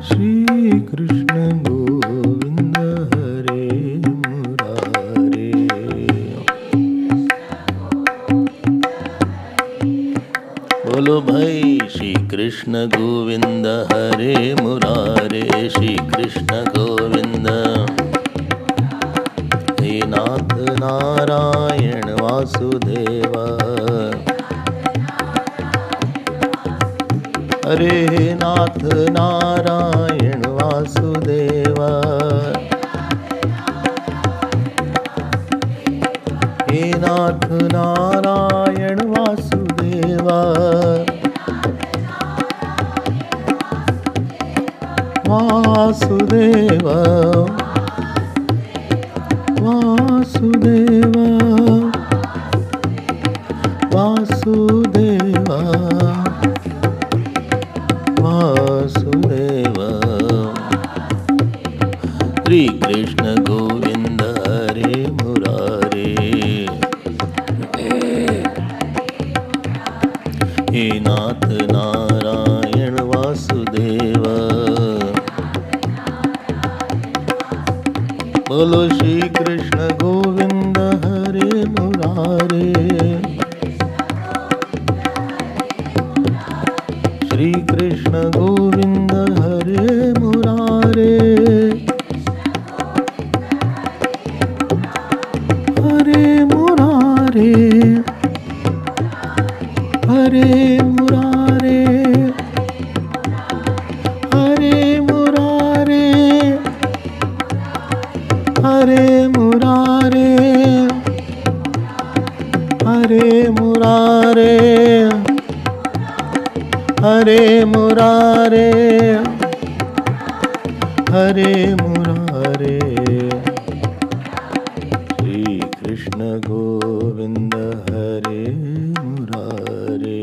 श्री कृष्ण गोविंद हरे मुरारे। बोलो भाई श्री कृष्ण गोविंद हरे मुरारे, श्री कृष्ण गोविंद। हे नाथ नारायण वासुदेव, हरे नाथ नारायण वासुदेव, हे नाथ नारायण वासुदेव, वासुदेव वासुदेव वासुदेव वासुदेव। श्री कृष्ण गोविंद हरे मुरारे, हे नाथ नारायण वासुदेव। बोलो श्री कृष्ण गोविंद हरे मुरारे, श्री कृष्ण गोविंद हरे मुरारे, हरे मुरारे, हरे मुरारे, हरे मुरारे, हरे मुरारे, हरे मुरारे, हरे मुरारे, हरे मुरारे। श्री कृष्ण गोविंद हरे मुरारे।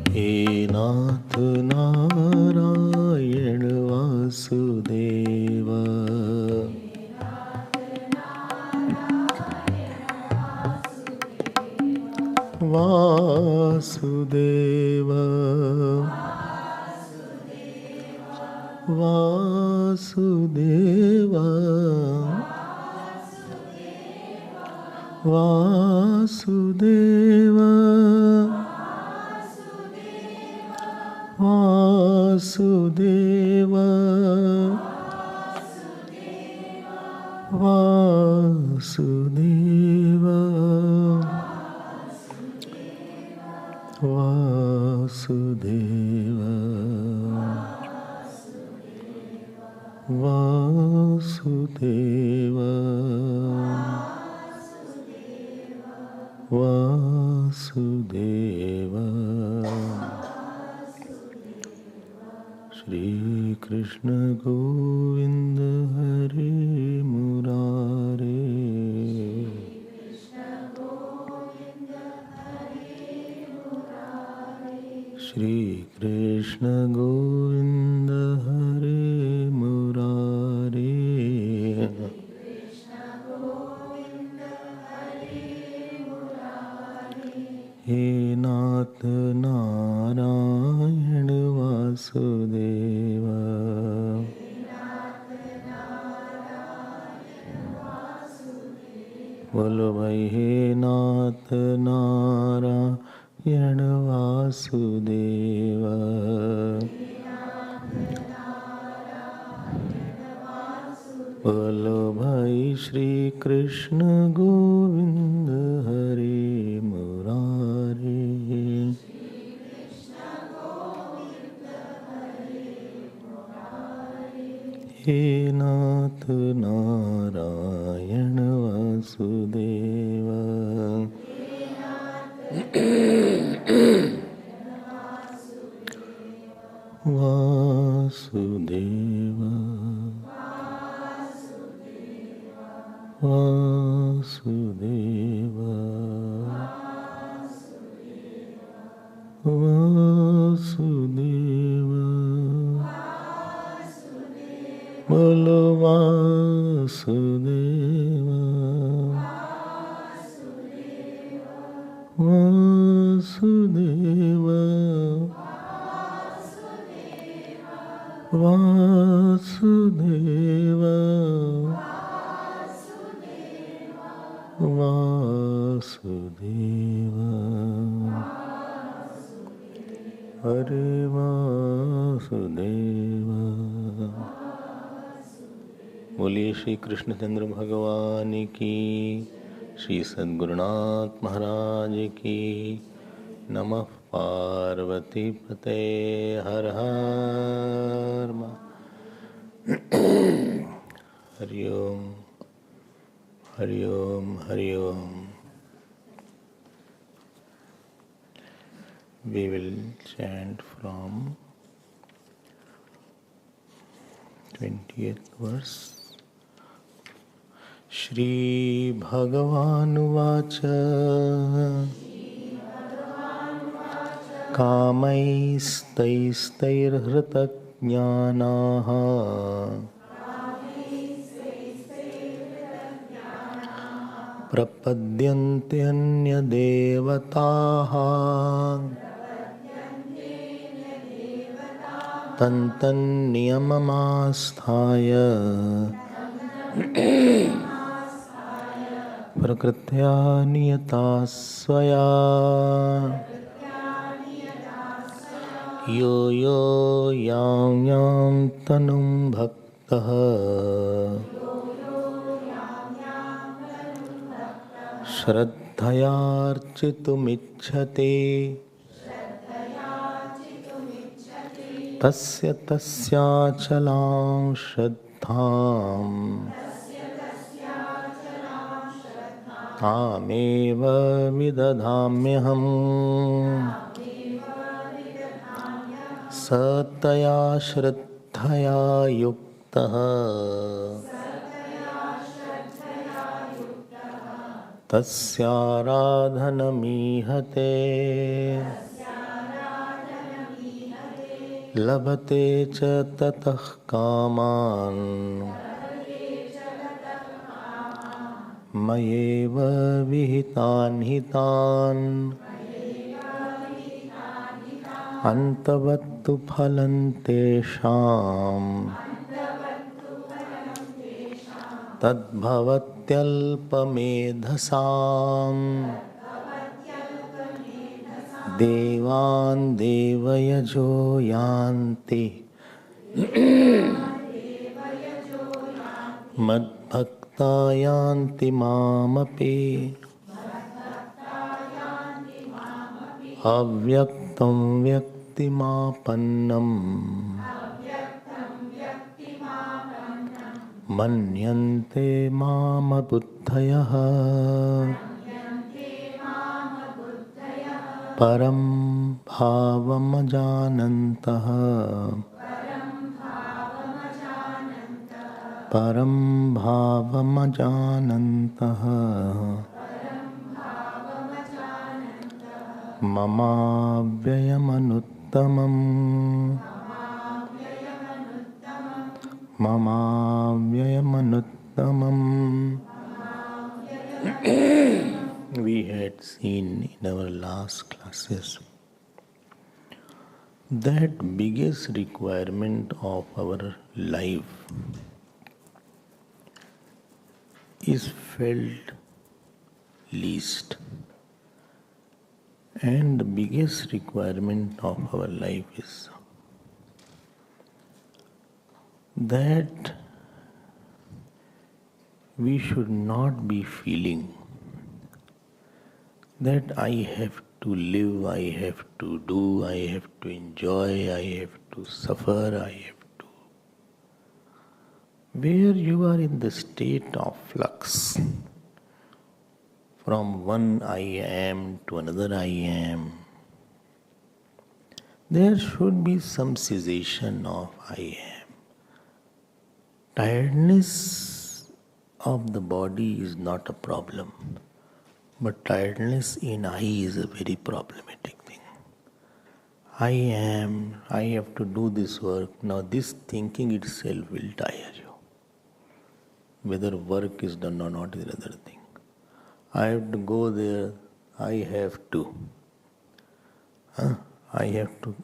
हे नाथ नारायण वासुदेव, वासुदेव वासुदेव वासुदेव वासुदेव वासुदेव वासुदेव वासुदेव वासुदेव। श्री कृष्ण गोविंद हरे मुरारे, श्री कृष्ण गोविंद हरे मुरारे, हे नाथ नारायण वासुदेव, बोलो भाई हे नाथ नारायण वासुदेव, बोलो भाई श्री कृष्ण गोविंद हरे मुरारे, हे नाथ नारायण वासुदेव, वासुदेव वासुदेव वासुदेव, बोलो Vasudev Vasudeva Vasudeva Hare Vasudeva. बोलिए श्री कृष्णचंद्र भगवान की, श्री सद्गुरुनाथ महाराज की। नमः पार्वती पते हर हर हरि ओम हरि ओम हरि ओम। We will chant from 20th verse. Shri भगवानुवाच कामैस्तैस्तैर्हृतज्ञानाः प्रपद्यन्त्यन्यदेवताः तन्तन्नियममास्थाय प्रकृत्या नियता स्वया यो यो यां यां तनुं भक्तः श्रद्धयार्चितुमिच्छति तस्य तस्याचलां श्रद्धां तामेव विदधाम्यहम्। स तया श्रद्धया युक्तः तस्याराधनमीहते लभते च ततः कामान् मयेव विहितान् हितान्। अन्तवत्तु फलं तेषां तद्भवत्यल्पमेधसाम्। देवान् देवयजो यान्ति मद्भक्ता यान्ति मामपि। अव्यक्तं व्यक्तिमापन्नं मन्यन्ते मामबुद्धयः। परं भावमजानन्तः परं भावमजानन्तः ममाव्ययमनुत्तमम् ममाव्ययमनुत्तमम्। We had seen in our last classes that biggest requirement of our life is felt least, and the biggest requirement of our life is that we should not be feeling that I have to live, I have to do, I have to enjoy, I have to suffer, I have to. Where you are in the state of flux, from one I am to another I am, there should be some cessation of I am. Tiredness of the body is not a problem, but tiredness in I is a very problematic thing. I am, I have to do this work. Now this thinking itself will tire you. Whether work is done or not is another thing. I have to go there, I have to. I have to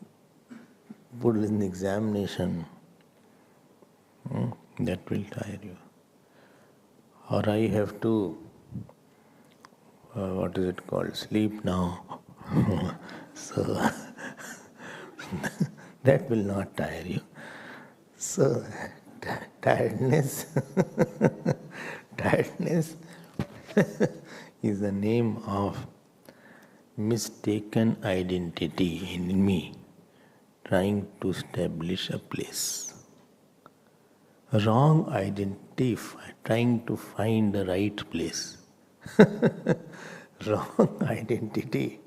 put in the examination. That will tire you. Or I have to, what is it called, sleep now. So that will not tire you. So tiredness, tiredness is the name of mistaken identity in me, trying to establish a place. Wrong identity, trying to find the right place. Wrong identity,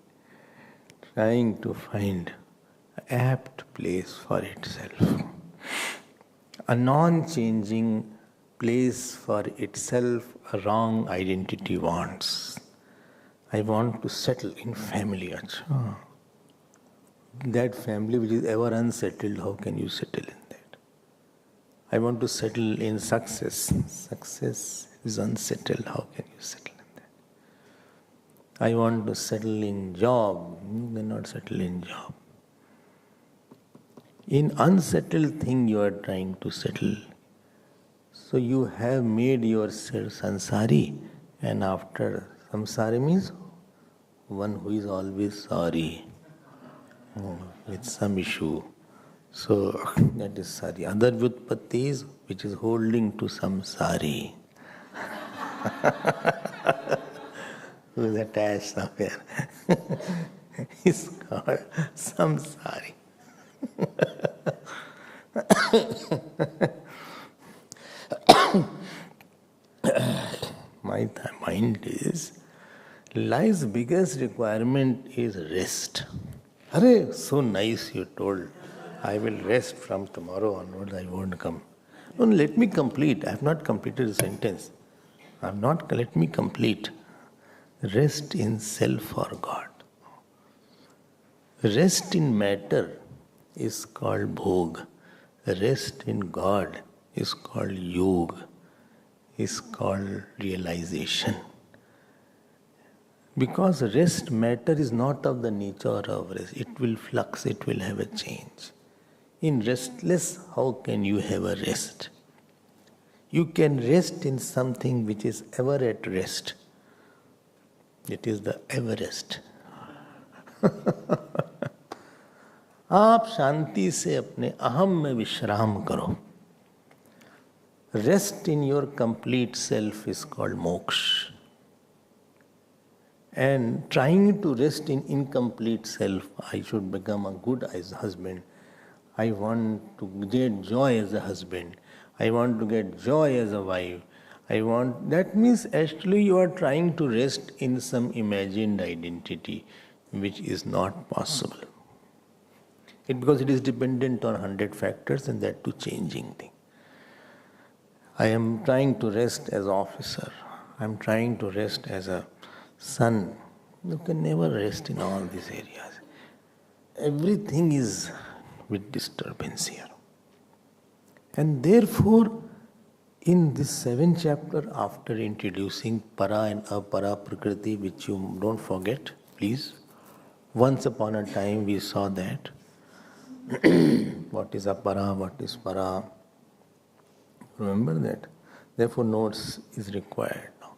trying to find an apt place for itself. A non-changing place for itself, a wrong identity wants. I want to settle in family. Achha. That family which is ever unsettled, how can you settle in that? I want to settle in success. Success is unsettled, how can you settle in that? I want to settle in job. You cannot settle in job. In unsettled thing you are trying to settle. So you have made yourself sansari, and after samsari means one who is always sorry with some issue. So that is sari. Other vyutpatti is which is holding to samsari. Who is attached somewhere. Is called samsari. My mind is, life's biggest requirement is rest. Arey, so nice you told. I will rest from tomorrow onwards, I won't come. No, let me complete. I have not completed the sentence. Let me complete. Rest in self or God. Rest in matter is called bhog. Rest in God is called yoga, is called realization. Because rest matter is not of the nature of rest. It will flux, it will have a change. In restless, how can you have a rest? You can rest in something which is ever at rest. It is the Everest. आप शांति से अपने अहम में विश्राम करो. Rest in your complete self is called moksha. And trying to rest in incomplete self, I should become a good husband. I want to get joy as a husband. I want to get joy as a wife. That means actually you are trying to rest in some imagined identity, which is not possible. Because it is dependent on 100 factors and that too changing thing. I am trying to rest as officer. I am trying to rest as a son. You can never rest in all these areas. Everything is with disturbance here. And therefore, in this 7th chapter, after introducing para and apara prakriti, which you don't forget, please. Once upon a time we saw that. What is apara, what is para. Remember that. Therefore, notes is required now.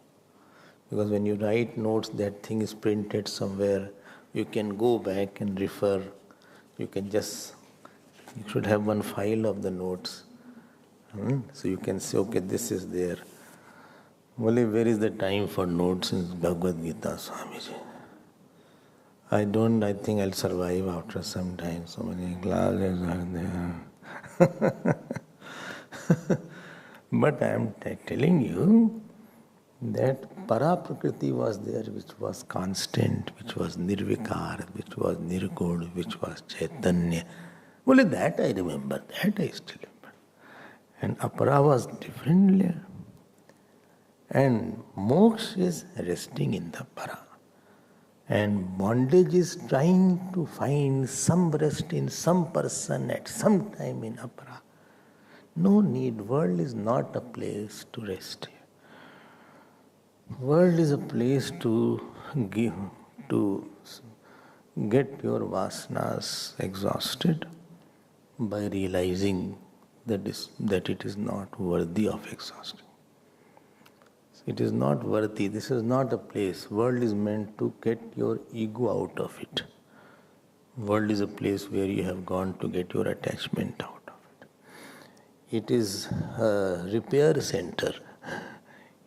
Because when you write notes, that thing is printed somewhere. You can go back and refer. You should have one file of the notes. So you can say, okay, this is there. Only where is the time for notes in Bhagavad Gita, Swamiji? I think I'll survive after some time. So many classes are there. But I am telling you that para prakriti was there, which was constant, which was nirvikar, which was nirguna, which was chaitanya. Only that I remember, that I still remember. And apara was different layer. And moksha is resting in the para. And bondage is trying to find some rest in some person at some time in apara. No need. World is not a place to rest here. World is a place to get your vasanas exhausted by realizing that it is not worthy of exhausting. It is not worthy. This is not a place. World is meant to get your ego out of it. World is a place where you have gone to get your attachment out of it. It is a repair center.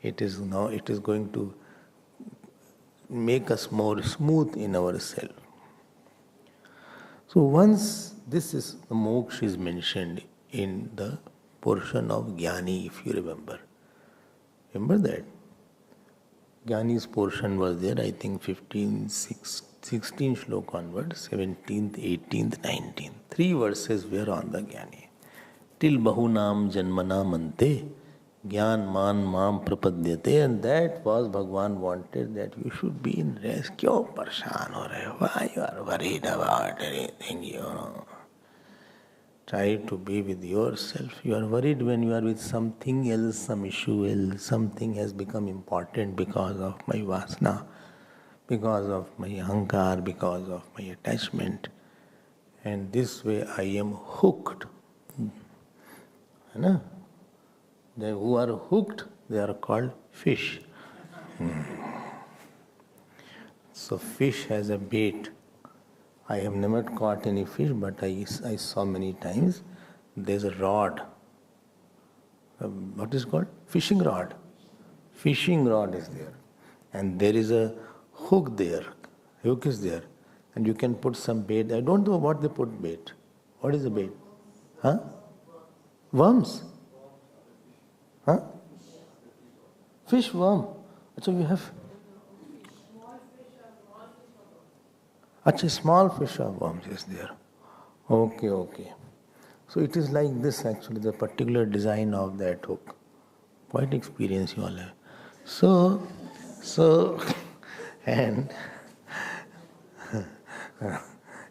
It is going to make us more smooth in ourselves. So once this is the moksha is mentioned in the portion of Jnani, if you remember. Remember that? Jnani's portion was there, I think 16 shlok onwards, 17th, 18th, 19th. 3 verses were on the Jnani. Till bahunam janmanam ante, Jnan man mam prapadyate, and that was Bhagwan wanted that you should be in rest. Kyo parshan ho rahe ho? Why you are worried about anything, you know? Try to be with yourself. You are worried when you are with something else, some issue else, something has become important because of my vasana, because of my ahankar, because of my attachment. And this way I am hooked. They who are hooked, they are called fish. So fish has a bait. I have never caught any fish, but I saw many times. There's a rod. What is it called? Fishing rod. Fishing rod is there. And there is a hook there. Hook is there. And you can put some bait. I don't know what they put bait. What is the bait? Huh? Worms? Huh? Fish worm. So you have... Achha, small fish or worms is there. Okay. So it is like this actually, the particular design of that hook. Quite experience you all have. So,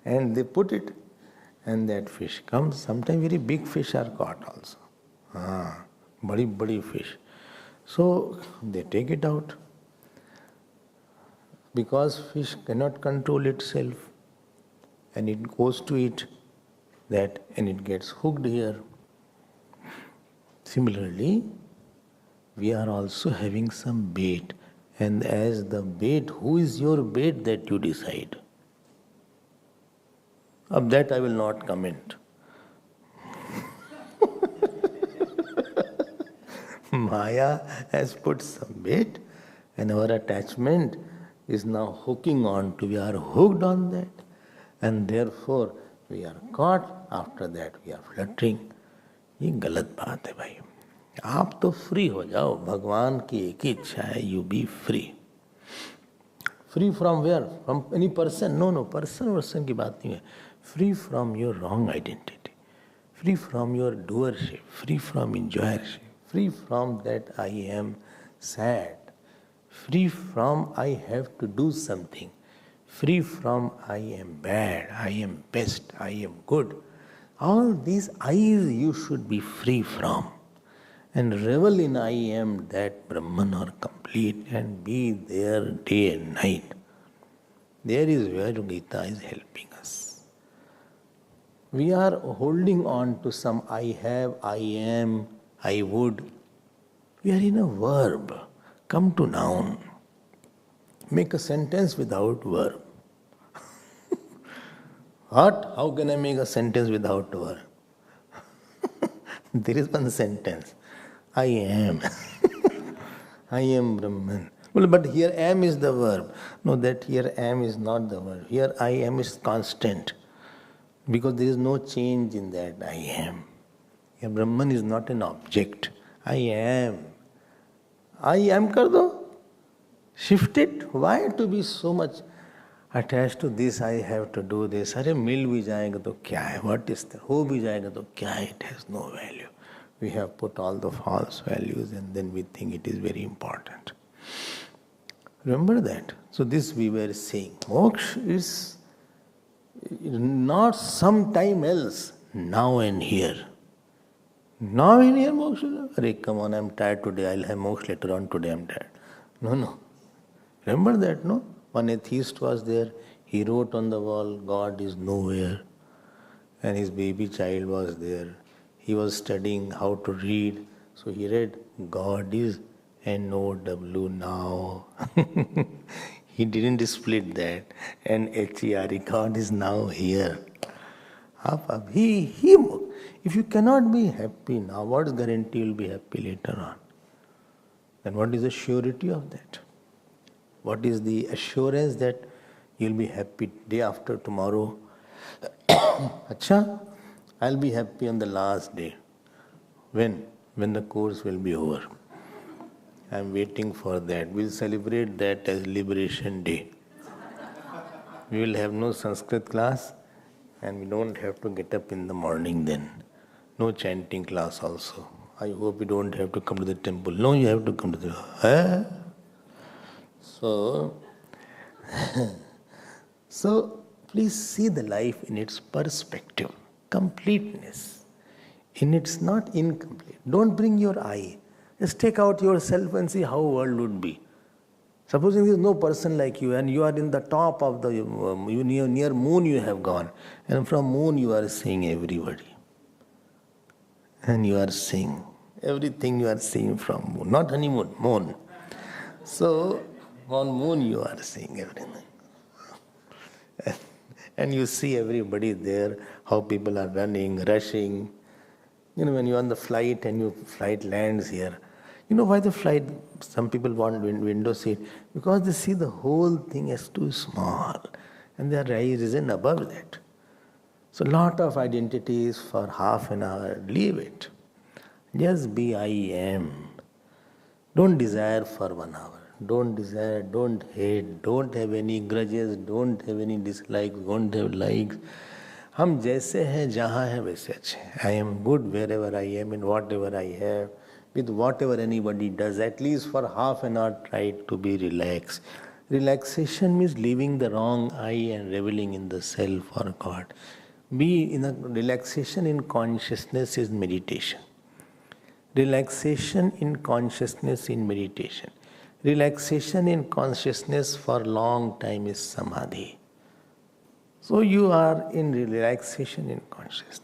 and they put it, and that fish comes. Sometimes very big fish are caught also. Badi fish. So they take it out. Because fish cannot control itself, and it goes to eat that, and it gets hooked here. Similarly, we are also having some bait, and as the bait, who is your bait that you decide? Of that I will not comment. Maya has put some bait, and our attachment is now hooking on to, we are hooked on that, and therefore we are caught. After that we are fluttering. ये गलत बात है भाई. आप तो free हो जाओ. भगवान की एक ही इच्छा है, you be free. Free from where? From any person? No, person की बात नहीं है. Free from your wrong identity. Free from your doership. Free from enjoyership. Free from that I am sad. Free from I have to do something. Free from I am bad, I am best, I am good. All these I's you should be free from. And revel in I am, that Brahman or complete, and be there day and night. There is where Gita is helping us. We are holding on to some I have, I am, I would. We are in a verb. Come to noun. Make a sentence without verb. What? How can I make a sentence without verb? There is one sentence. I am. I am Brahman. Well, but here am is the verb. No, that here am is not the verb. Here I am is constant. Because there is no change in that I am. Here Brahman is not an object. I am. I am kar do. Shift it. Why to be so much attached to this? I have to do this. अरे मिल भी जाएगा तो क्या है? What is that? हो भी जाएगा तो क्या है? It has no value. We have put all the false values, and then we think it is very important. Remember that. So this we were saying. Moksha is not sometime else. Now and here. Now and here moksha. Arey, come on, I'm tired today. I'll have moksha later on. Today I'm tired. No. Remember that, no? One atheist was there. He wrote on the wall, God is nowhere. And his baby child was there. He was studying how to read. So he read, God is N-O-W now. He didn't split that. N-H-E-R-E, God is now here. Up. If you cannot be happy now, what's guarantee you'll be happy later on? Then what is the surety of that? What is the assurance that you'll be happy day after tomorrow? Acha, I'll be happy on the last day. When? When the course will be over. I'm waiting for that. We'll celebrate that as Liberation Day. We will have no Sanskrit class and we don't have to get up in the morning then. No chanting class also. I hope you don't have to come to the temple. No, you have to come to the... So, please see the life in its perspective, completeness. In its not incomplete. Don't bring your I. Just take out yourself and see how world would be. Supposing there is no person like you and you are in the top of the near moon you have gone, and from moon you are seeing everybody. And you are seeing everything you are seeing from moon, not honeymoon, moon. So on moon you are seeing everything. And you see everybody there, how people are running, rushing. You know, when you're on the flight and your flight lands here, you know why the flight, some people want window seat? Because they see the whole thing as too small and they are risen above that. So lot of identities for half an hour, leave it. Just be I am. Don't desire for 1 hour. Don't desire, don't hate, don't have any grudges, don't have any dislikes, don't have likes. हम जैसे हैं जहाँ हैं वैसे अच्छे हैं. I am good wherever I am in whatever I have, with whatever anybody does. At least for half an hour try to be relaxed. Relaxation means leaving the wrong I and reveling in the self or God. Be in a relaxation in consciousness is meditation. Relaxation in consciousness in meditation. Relaxation in consciousness for long time is samadhi. So you are in relaxation in consciousness.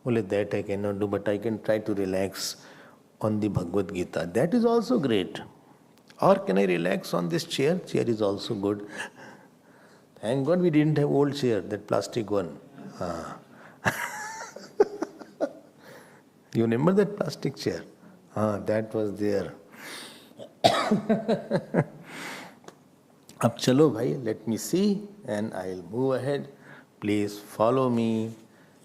Only that I cannot do, but I can try to relax on the Bhagavad Gita. That is also great. Or can I relax on this chair? Chair is also good. Thank God we didn't have old chair, that plastic one. You remember that plastic chair? That was there. Ab chalo bhai, let me see and I'll move ahead. Please follow me.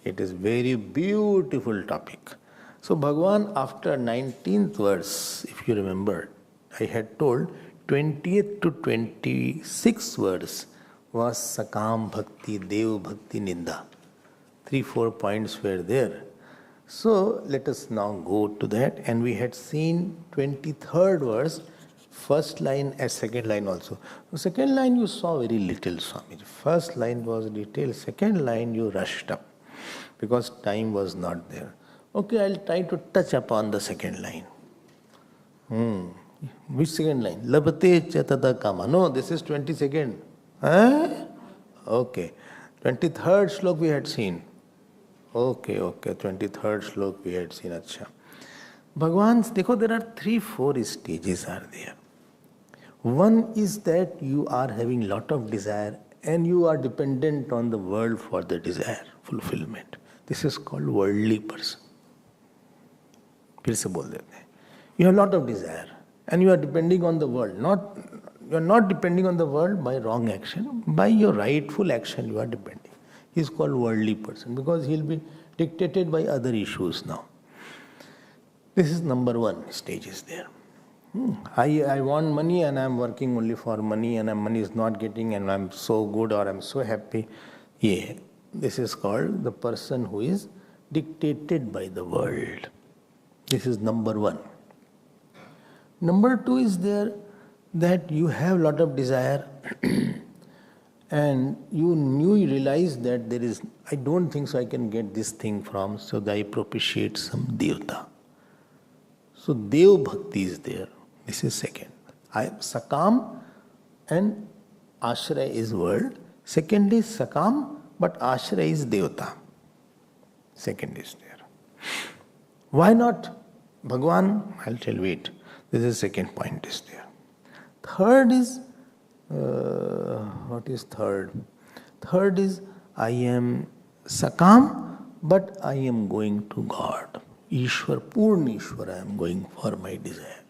It is very beautiful topic. So Bhagavan, after 19th verse, if you remember, I had told 20th to 26th verse was Sakam Bhakti, Dev Bhakti, Ninda. 3-4 points were there. So let us now go to that, and we had seen 23rd verse, first line and second line also. The second line you saw very little, Swami. First line was detailed, second line you rushed up because time was not there. Okay, I'll try to touch upon the second line. Which second line? Labate chatada kama. No, this is 22nd. Okay. 23rd slok we had seen. Okay. 23rd slok we had seen. Acha. Bhagwan's, dekho, there are 3-4 stages are there. One is that you are having lot of desire and you are dependent on the world for the desire fulfillment. This is called worldly person. फिर से बोल देते हैं. You have lot of desire and you are depending on the world. You are not depending on the world by wrong action. By your rightful action you are depending. He is called worldly person because he will be dictated by other issues now. This is number 1 stage is there. I want money and I am working only for money and money is not getting and I am so good or I am so happy. Yeah, this is called the person who is dictated by the world. This is number 1. Number 2 is there that you have lot of desire and you realize that there is, I don't think so I can get this thing from, so I propitiate some Devta. So Dev Bhakti is there. This is second. Sakam and Ashraya is world. Second is Sakam, but Ashraya is Devta. Second is there. Why not Bhagwan? I'll tell you, wait. This is the second point is there. Third is, what is third? Third is, I am Sakam, but I am going to God. Ishwar, Purna Ishwar, I am going for my desire.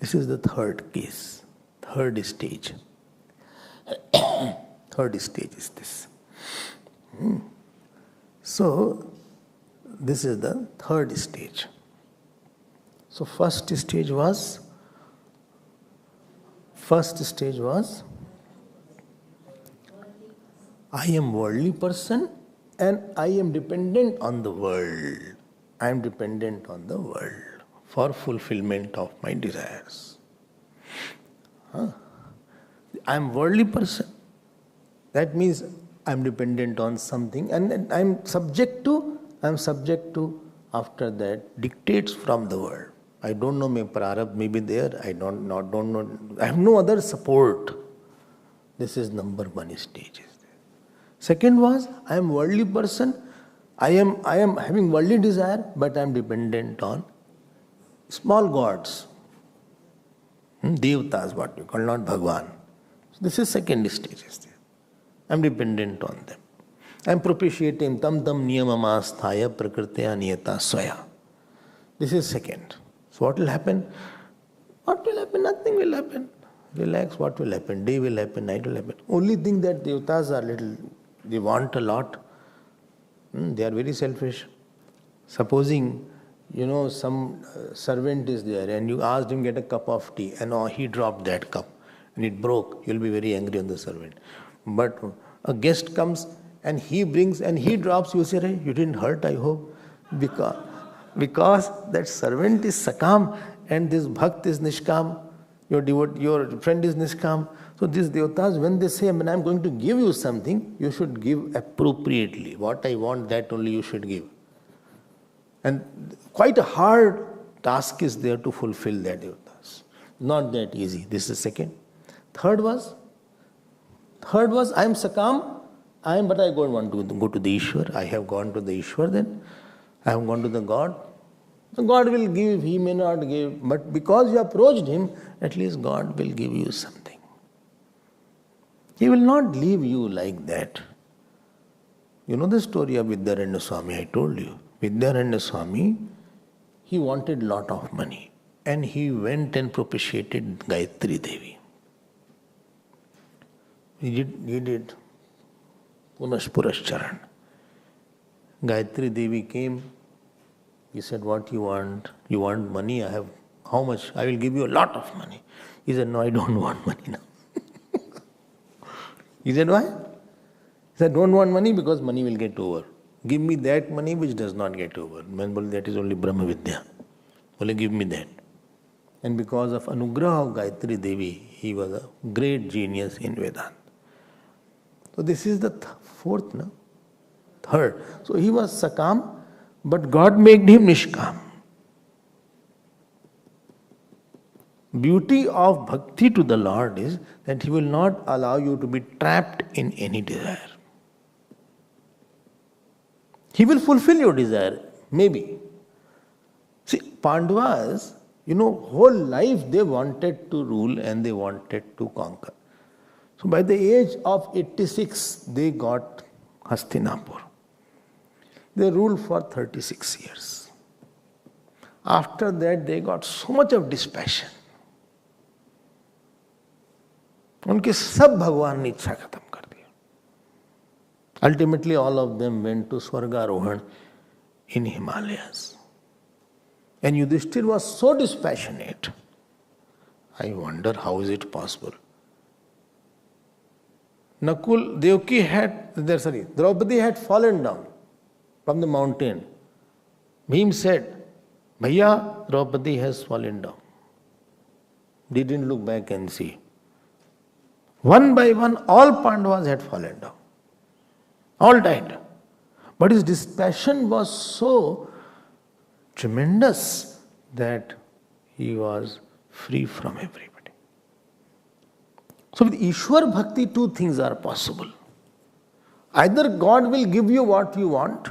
This is the third case, third stage. Third stage is this. So, this is the third stage. So, first stage was I am worldly person and I am dependent on the world. I am dependent on the world for fulfillment of my desires. I am worldly person. That means I am dependent on something and I am subject to after that dictates from the world. I don't know, my prarabdha may be there, I don't know. I have no other support. This is number one stage. Second was, I am worldly person, I am having worldly desire, but I am dependent on small gods. Devatas, what we call, not Bhagwan. So this is second stage. I am dependent on them. I am propitiating tam niyamamasthaya prakritya niyata swaya. This is second. So what will happen? What will happen? Nothing will happen. Relax, what will happen? Day will happen, night will happen. Only thing that devatas are little, they want a lot. They are very selfish. Supposing, some servant is there and you asked him get a cup of tea and he dropped that cup and it broke, you'll be very angry on the servant. But a guest comes and he brings and he drops, you say, hey, you didn't hurt, I hope. Because that servant is Sakam and this Bhakt is Nishkam, your friend is Nishkam. So these devatas, when they say, when I'm going to give you something, you should give appropriately. What I want, that only you should give. And quite a hard task is there to fulfill that devatas. Not that easy. This is second. Third was, I am Sakam, but I don't want to go to the Ishwar. I have gone to the Ishwar then. I have gone to the God. So God will give, He may not give. But because you approached Him, at least God will give you something. He will not leave you like that. You know the story of Vidyaranya Swami, I told you. Vidyaranya Swami, he wanted lot of money. And he went and propitiated Gayatri Devi. He did Punashpurascharan. Gayatri Devi came. He said, what you want? You want money? I have, how much? I will give you a lot of money. He said, no, I don't want money now. He said, why? He said, don't want money because money will get over. Give me that money which does not get over. That is only Brahma Vidya. Only give me that. And because of Anugraha of Gayatri Devi, he was a great genius in Vedanta. So this is the fourth, no? Third. So he was Sakam, but God made him Nishkam. Beauty of bhakti to the Lord is that He will not allow you to be trapped in any desire. He will fulfill your desire, maybe. See, Pandavas, whole life they wanted to rule and they wanted to conquer. So by the age of 86, they got Hastinapur. They ruled for 36 years. After that, they got so much of dispassion. उनके सब भगवान ने इच्छा खत्म कर दिया. Ultimately, all of them went to Swargarohan in Himalayas. And Yudhishthir was so dispassionate. I wonder how is it possible. Draupadi had fallen down from the mountain. Bhim said, Bhaiya, Draupadi has fallen down. They didn't look back and see. One by one, all Pandavas had fallen down. All died. But his dispassion was so tremendous that he was free from everybody. So with Ishwar Bhakti, two things are possible. Either God will give you what you want,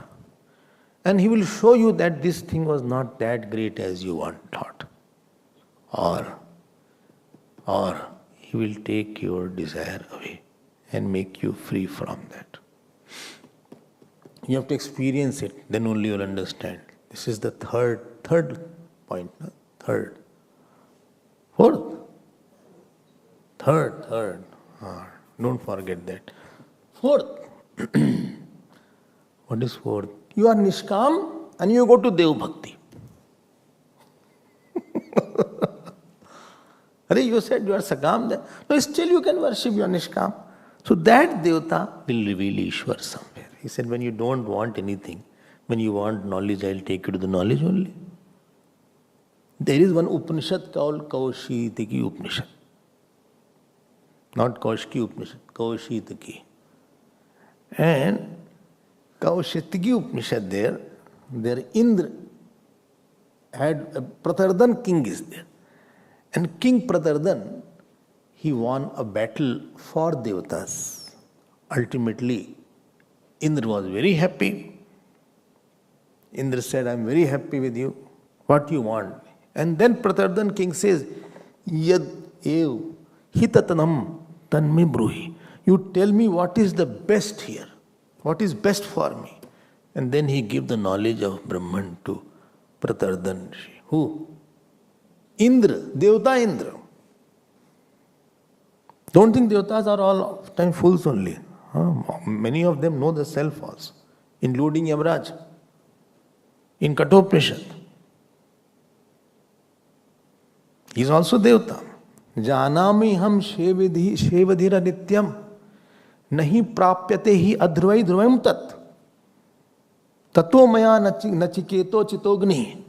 And he will show you that this thing was not that great as you thought. Or he will take your desire away and make you free from that. You have to experience it, then only you'll understand. This is the third point. No? Third. Fourth. Third. Don't forget that. Fourth. What is fourth? You are Nishkam and you go to Dev Bhakti. You said you are Sakam there. No, still you can worship your Nishkam. So that Devata will reveal Ishwar somewhere. He said, when you don't want anything, when you want knowledge, I'll take you to the knowledge only. There is one Upanishad called Kaushitaki Upanishad. Not Kaushiki Upanishad, Kaushitaki. And Kaushitaki Upanishad there Indra had a Pratardan king is there. And King Pratardan, he won a battle for Devatas. Ultimately, Indra was very happy. Indra said, I'm very happy with you. What do you want? And then Pratardan king says, Yad ev hitatanam tanme bruhi. You tell me what is the best here. What is best for me? And then he gave the knowledge of Brahman to Pratardan. Who? Indra, Devata Indra. Don't think Devatas are all time fools only. Many of them know the self also, including Yamaraj in Kathopanishad. He is also Devata. Janami ham shevadhira nityam nahi prapyate hi adhrvai dhrvayam tat tato maya nachiketo chitogni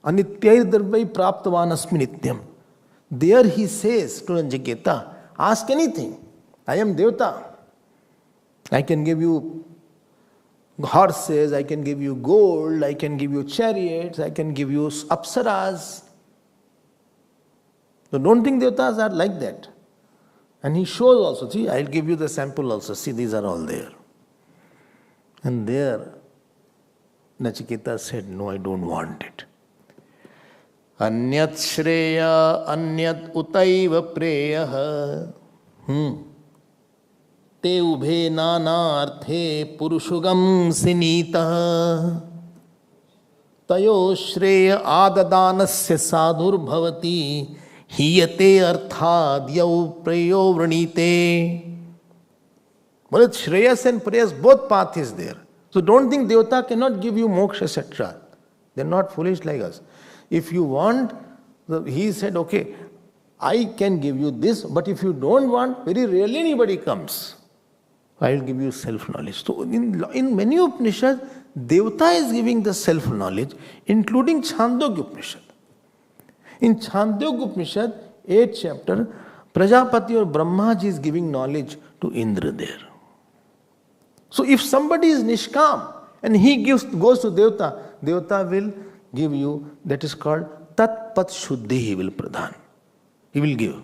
anityai dharvai praptavan asmi nityam. There he says to Nachiketa, ask anything. I am Devata. I can give you horses, I can give you gold, I can give you chariots, I can give you apsaras. So don't think Devatas are like that. And he shows also, see, I'll give you the sample also. See, these are all there. And there, Nachiketa said, no, I don't want it. Anyat Shreya, Anyat Utaiva Preya. Te ubhe nanarthe purushugam sinita. Tayo Shreya Adadanasya sadhur bhavati. Hiyate arthadyav prayo vranite. But Shreyas and Prayas, both path is there. So don't think Devata cannot give you moksha, etc. They are not foolish like us. If you want, he said, okay, I can give you this, but if you don't want, very rarely anybody comes. I will give you self-knowledge. So in many Upanishads, Devata is giving the self-knowledge, including Chandogya Upanishad. In Chandogya Upanishad, 8th chapter, Prajapati or Brahmaji is giving knowledge to Indra there. So if somebody is Nishkam and he goes to Devata, Devata will give you, that is called Tat Pat Shuddhi, he will pradhan. He will give.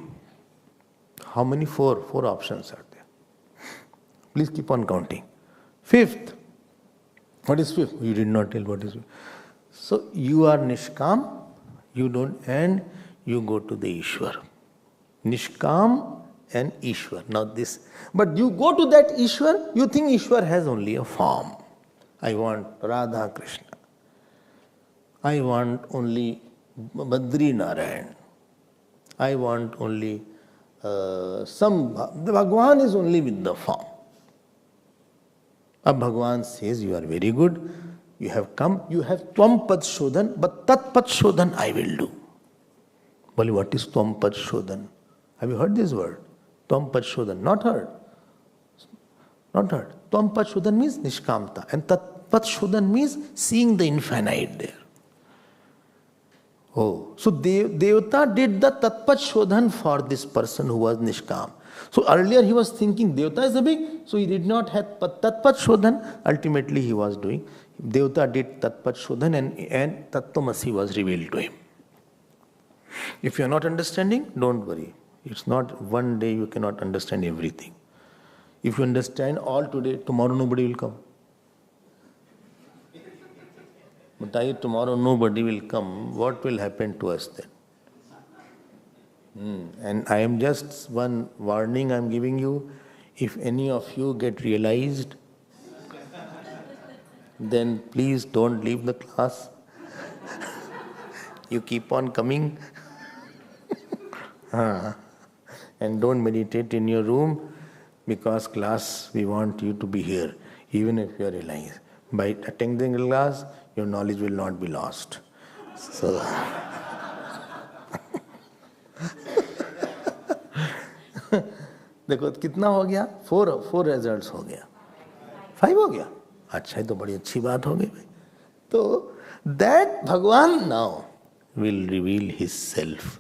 How many? Four options are there. Please keep on counting. Fifth. What is fifth? You did not tell what is fifth. So you are Nishkam, you don't, and you go to the Ishwar. Nishkam and Ishwar. Now this, but you go to that Ishwar, you think Ishwar has only a form. I want Radha Krishna. I want only Badri Narayan. I want only the Bhagwan is only with the form. Ab Bhagwan says, you are very good, you have come, you have Tvam Pad Shodhan, but Tat Pad Shodhan I will do. Well, what is Tvam Pad Shodhan? Have you heard this word? Tvam Pad Shodhan. Not heard. Not heard. Tvam Pad Shodhan means Nishkamta. And Tat Pad Shodhan means seeing the infinite there. Oh, so Devata did the Tatpat Shodhan for this person who was Nishkam. So earlier he was thinking Devata is a big, so he did not have Tatpat Shodhan. Ultimately he was doing, Devata did Tatpat Shodhan and Tattvamasi was revealed to him. If you are not understanding, don't worry. It's not one day you cannot understand everything. If you understand all today, tomorrow nobody will come. But tomorrow nobody will come. What will happen to us then? And I am just one warning I am giving you. If any of you get realized, then please don't leave the class. You keep on coming. And don't meditate in your room, because class, we want you to be here, even if you are realized. By attending the class, your knowledge will not be lost. So, देखो कितना हो गया? Four results हो गया, 5 हो गया. अच्छा, ये तो बड़ी अच्छी बात हो गई भाई. तो that भगवान now will reveal his self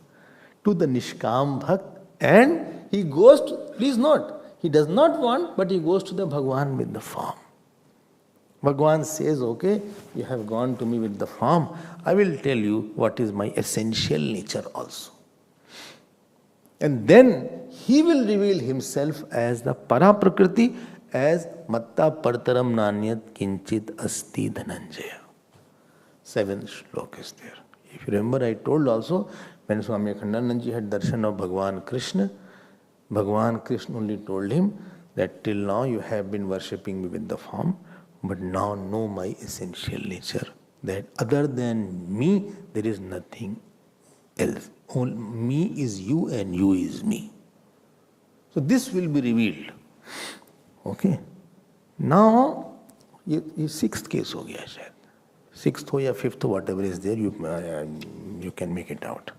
to the Nishkam Bhakt, and he goes to, please note, he does not want, but he goes to the Bhagwan with the form. Bhagwan says, okay, you have gone to me with the form, I will tell you what is my essential nature also. And then he will reveal himself as the Paraprakriti, as Matta Partaram Nanyat Kinchit Asti Dhananjaya. 7th slok is there. If you remember, I told also, when Swami Abhedananda ji had darshan of Bhagwan Krishna only told him that till now you have been worshipping me with the form, but now know my essential nature, that other than me there is nothing else. Me is you and you is me. So this will be revealed. Okay. Now, ये 6th case हो गया शायद. 6th हो या 5th, whatever is there, you can make it out.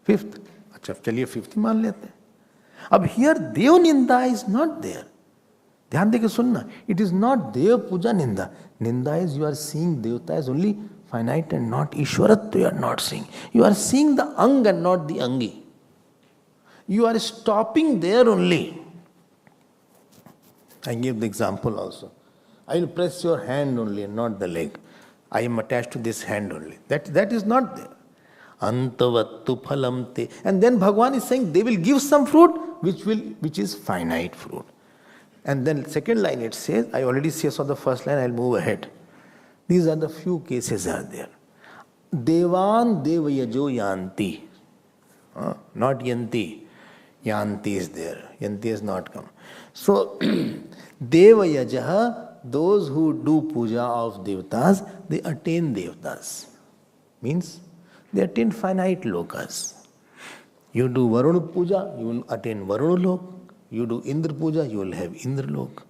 5th. अच्छा, चलिए 5th मान लेते हैं. अब here देव निंदा is not there. ध्यान देके सुनना. It is not देव पूजा निंदा. Ninda is you are seeing Devta as only finite and not Ishwaratva you are not seeing. You are seeing the Ang and not the Angi. You are stopping there only. I gave the example also. I will press your hand only and not the leg. I am attached to this hand only. That is not there. Antavattu phalam te. And then Bhagwan is saying they will give some fruit which is finite fruit. And then second line it says, I already saw the first line, I will move ahead. These are the few cases are there. Devan devayajo yanti. Not yanti. Yanti is there. Yanti has not come. So, devayajaha, those who do puja of devtas, they attain devtas. Means, they attain finite lokas. You do Varuna puja, you will attain Varuna lok. You do Indra puja, you will have Indra lok.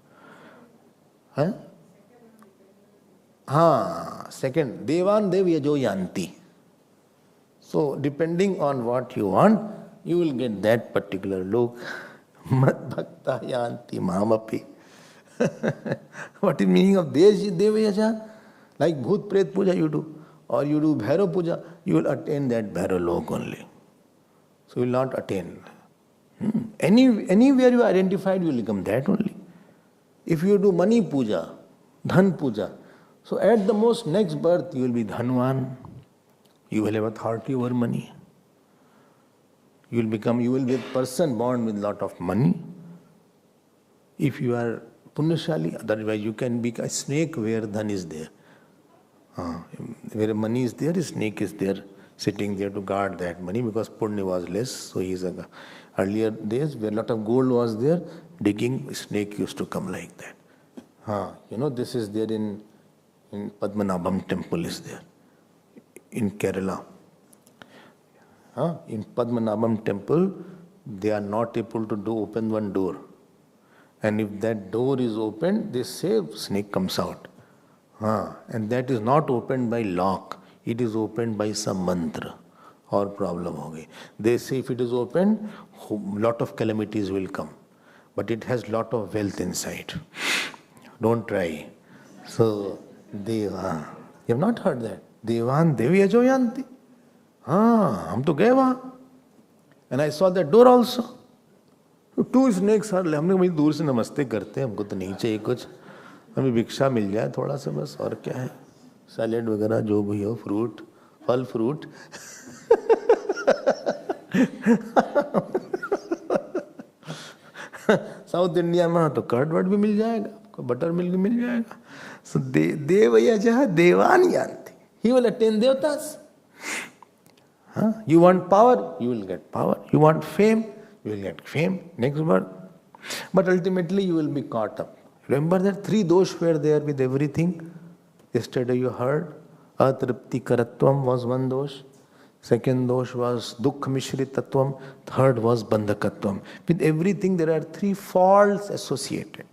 Second, Devan Devyajo Yanti. So, depending on what you want, you will get that particular lok. Mat Bhakta Yanti Mamapi. What is the meaning of Devyaja? Like Bhut Pret puja you do, or you do Bhairav puja, you will attain that Bhairav lok only. So, you will not attain. Anywhere you are identified, you will become that only. If you do Mani puja, Dhan puja, so at the most next birth you will be Dhanwan. You will have authority over money. You will be a person born with lot of money. If you are Punyashali, otherwise you can be a snake where Dhan is there. Where money is there, a snake is there, sitting there to guard that money because Punya was less. So he is a earlier days where a lot of gold was there, digging, snake used to come like that. This is there in Padmanabham temple is there in Kerala. In Padmanabham temple, they are not able to open one door. And if that door is opened, they say snake comes out. And that is not opened by lock. It is opened by some mantra. Or problem ho gayi. They say if it is opened, lot of calamities will come. But it has lot of wealth inside. Don't try. So, Deva. You have not heard that? Devan Devyajo Yanti. हम तो गए वहाँ. And I saw that door also. 2 snakes are. हमने कहीं दूर से नमस्ते करते हैं. हमको तो नहीं चाहिए कुछ. हमें भिक्षा मिल जाए थोड़ा सा बस. और क्या है? सैलेड वगैरह जो भी हो, फ्रूट, फल फ्रूट. साउथ इंडिया में तो कर्ड वर्ड भी मिल जाएगा, आपको बटर मिल्क भी मिल जाएगा. सो देवयजः देवान यान्ति. he will attain devatas. You want power, you will get power. You want fame, you will get fame. Next birth. But ultimately you will be caught up. Remember that 3 doshas were there with everything? Yesterday you heard. Atripti karatvam was one dosh. Second dosh was dukkha mishritatvam. Third was bandhakatvam. With everything there are 3 faults associated.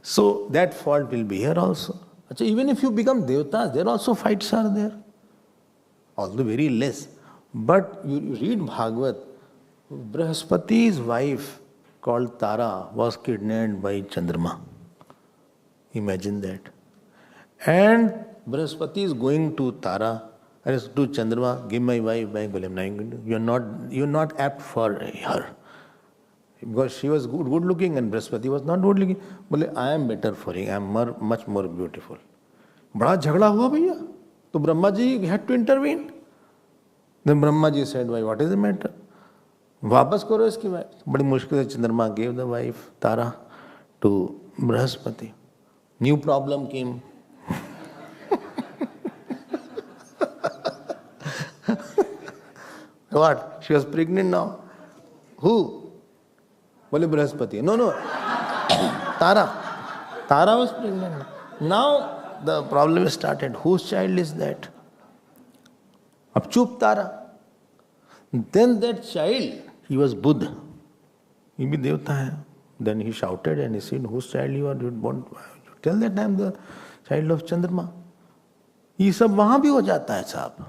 So that fault will be here also. Even if you become devatas, there also fights are there. Although very less. But you read Bhagavad, Brihaspati's wife called Tara was kidnapped by Chandrama. Imagine that. And Brihaspati is going to Tara, to Chandrama, give my wife back. You're not apt for her. Because she was good looking and Brihaspati was not good looking. I am better for him, I am much more beautiful. बड़ा झगड़ा हुआ भैया. तो Brahma ji had to intervene. Then Brahma ji said, why, what is the matter? वापस करो इसकी wife. बड़ी मुश्किल से Chandrama gave the wife, Tara, to Brihaspati. New problem came. What? She was pregnant now. Who? Bole Brihaspati. No. Tara was pregnant. Now the problem started. Whose child is that? Ab chup Tara. Then that child, he was Buddha. He be devta hai. Then he shouted and he said, whose child you are? You tell that I am the child of Chandrama. ये सब वहाँ भी हो जाता है साहब.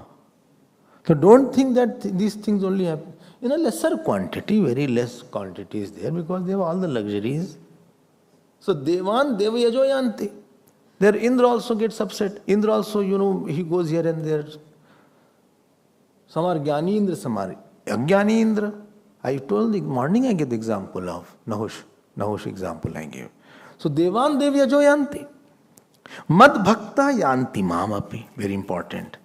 So don't think that these things only happen. In a lesser quantity, very less quantity is there because they have all the luxuries. So Devan Devayajo Yanti. There Indra also gets upset. Indra also, he goes here and there. Some are Jnani Indra, some are Ajnani Indra. I told the morning I gave the example of Nahush example I gave. So Devan Devayajo Yanti. Mad Bhakta Yanti Mamapi. Very important.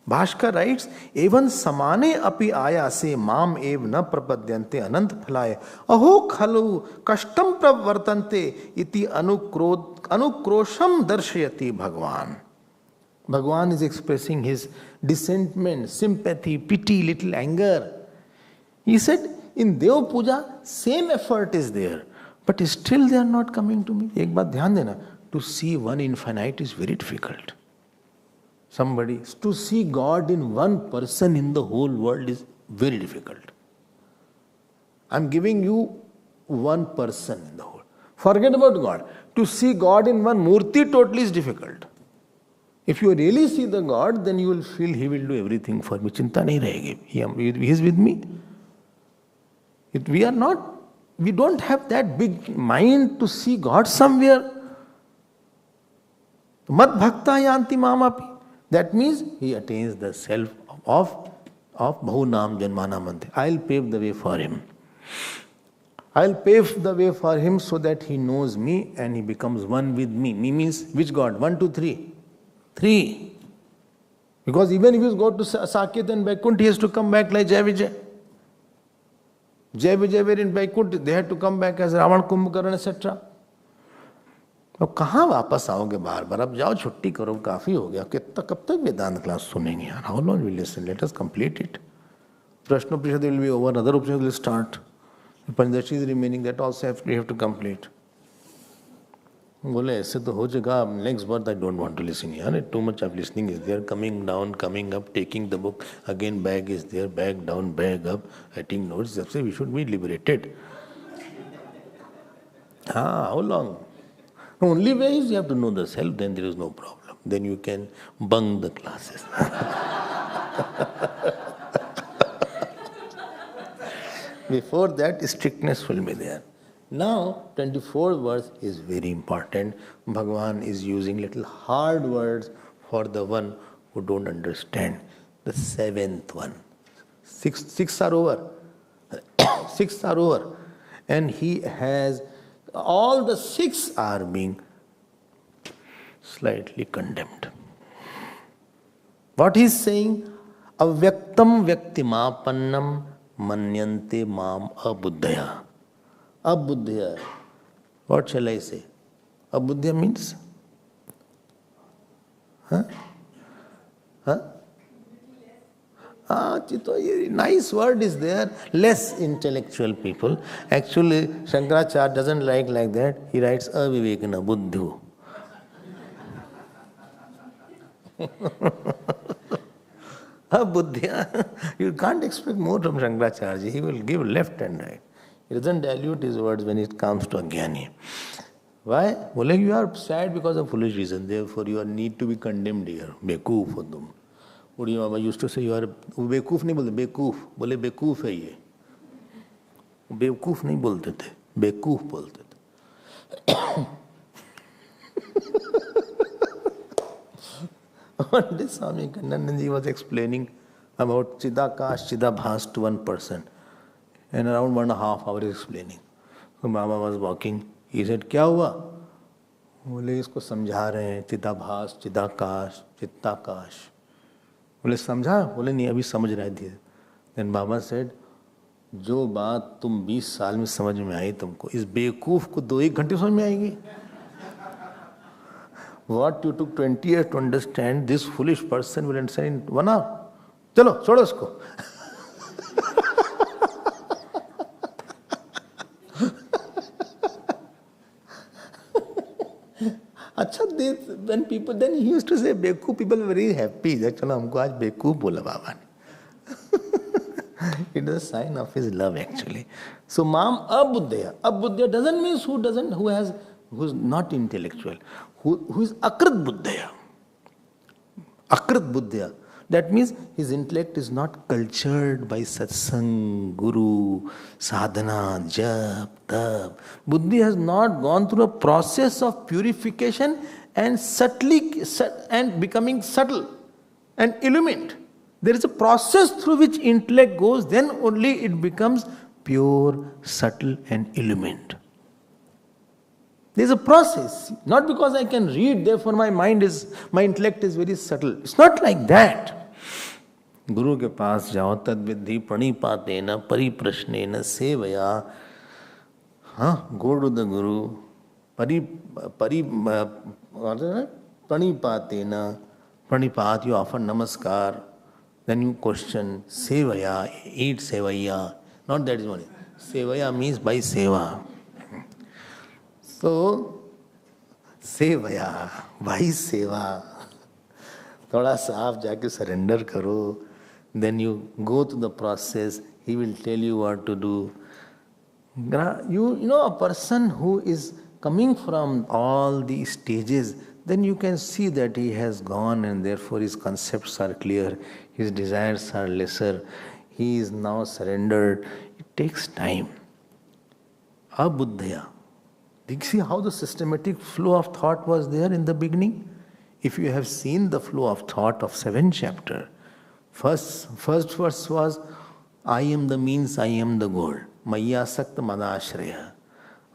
Bhaskar writes, Evan samane api ayase mam ev na prapadyante anant phalaya aho khalu kashtam pravartante iti anukrosham darshayati Bhagwan. Bhagwan is expressing his dissentment, sympathy, pity, little anger. He said, in Dev Puja, same effort is there, but still they are not coming to me. Ek baat dhyan dena, to see one infinite is very difficult. To see God in one person in the whole world is very difficult. I am giving you one person in the whole. Forget about God. To see God in one murti totally is difficult. If you really see the God, then you will feel He will do everything for me. Chinta nahi rahegi. He is with me. We don't have that big mind to see God somewhere. Mad bhakta yanti mamapi. That means he attains the self of Bahunam Janmana Manti. I'll pave the way for him. I'll pave the way for him so that he knows me and he becomes one with me. Me means which God? 1, 2, 3. 3. Because even if you go to Saket and Vaikunt, he has to come back like Jai Vijay. Jai Vijay were in Vaikunt, they had to come back as Ravan Kumbhakaran, etc. अब कहाँ वापस आओगे बार बार. अब जाओ छुट्टी करो, काफी हो गया. कब तक वेदांत क्लास सुनेंगे यार? How long will you listen? Let us complete it. Prashna-Prishad will be over, another Upanishad will start. Panchashi is remaining, that also we have to complete. बोले ऐसे तो हो जाएगा. Next birth I don't want to listen यार. Too much of listening is there. Coming down, coming up, taking the book. Again bag is there, bag down, bag up. Writing notes. We should be liberated. How long? The only way is you have to know the self, then there is no problem. Then you can bunk the classes. Before that, strictness will be there. Now, 24th verse is very important. Bhagavan is using little hard words for the one who don't understand. The 7th one. Six are over. 6 are over. And he has all the 6 are being slightly condemned. What he is saying? Avyaktam vyaktimapannam manyante mam abuddhaya. Abuddhaya. What shall I say? Abuddhaya means? Huh? Nice word is there. Less intellectual people. Actually, Shankaracharya doesn't like that. He writes avivekana buddhu. Buddhya. You can't expect more from Shankaracharya. He will give left and right. He doesn't dilute his words when it comes to a jnani. Why? Well, you are sad because of foolish reason. Therefore, you need to be condemned here. Bekoof ho tum. Udi Baba used to say, you are bekoof nahi bolte, bekoof. Bole bekoof hai ye. Bekoof nahi bolte the. Bekoof bolte the. One day Swami Abhedananda was explaining about Chidakash, Chidabhas to one person. And around 1.5 hours explaining. So Baba was walking. He said, क्या हुआ? बोले इसको समझा रहे हैं चिदाभास, चिदाकाश, चित्ताकाश. बोले समझा? बोले नहीं अभी समझ रहे थे. Then Baba said, जो बात तुम 20 साल में समझ में आई तुमको, इस बेवकूफ को 2-1 घंटे समझ में आएगी. What you took 20 years to understand, this foolish person will understand in 1 hour. चलो छोड़ो उसको. अच्छा, when people, then he used to say, बेवकूफ, people were very happy. चलो हमको आज बेवकूफ बोला बाबा ने. It is a sign of his love actually. So Mam Abuddhaya. Abuddhaya doesn't mean who is not intellectual. Who is Akrit Buddhaya. Akrit Buddhaya. That means his intellect is not cultured by satsang, guru, sadhana, jap, tap. Buddhi has not gone through a process of purification and becoming subtle and illumined. There is a process through which intellect goes, then only it becomes pure, subtle and illumined. There is a process. Not because I can read, therefore my intellect is very subtle. It's not like that. गुरु के पास जाओ तद विद्धि प्रणिपातेन परिप्रश्नेन सेवया. Go to the Guru प्रणिपातेन. Pranipat, you offer namaskar. Then you question sevaya, eat sevaya. Not that is only. Sevaya means by seva. So, sevaya, by seva. थोड़ा सा आप जाके surrender करो. Then you go to the process. He will tell you what to do. You know, a person who is coming from all these stages, then you can see that he has gone and therefore his concepts are clear, his desires are lesser, he is now surrendered. It takes time. Abuddhaya. Did you see how the systematic flow of thought was there in the beginning? If you have seen the flow of thought of 7th chapter, first verse was, I am the means, I am the goal. Maya sakta madashraya.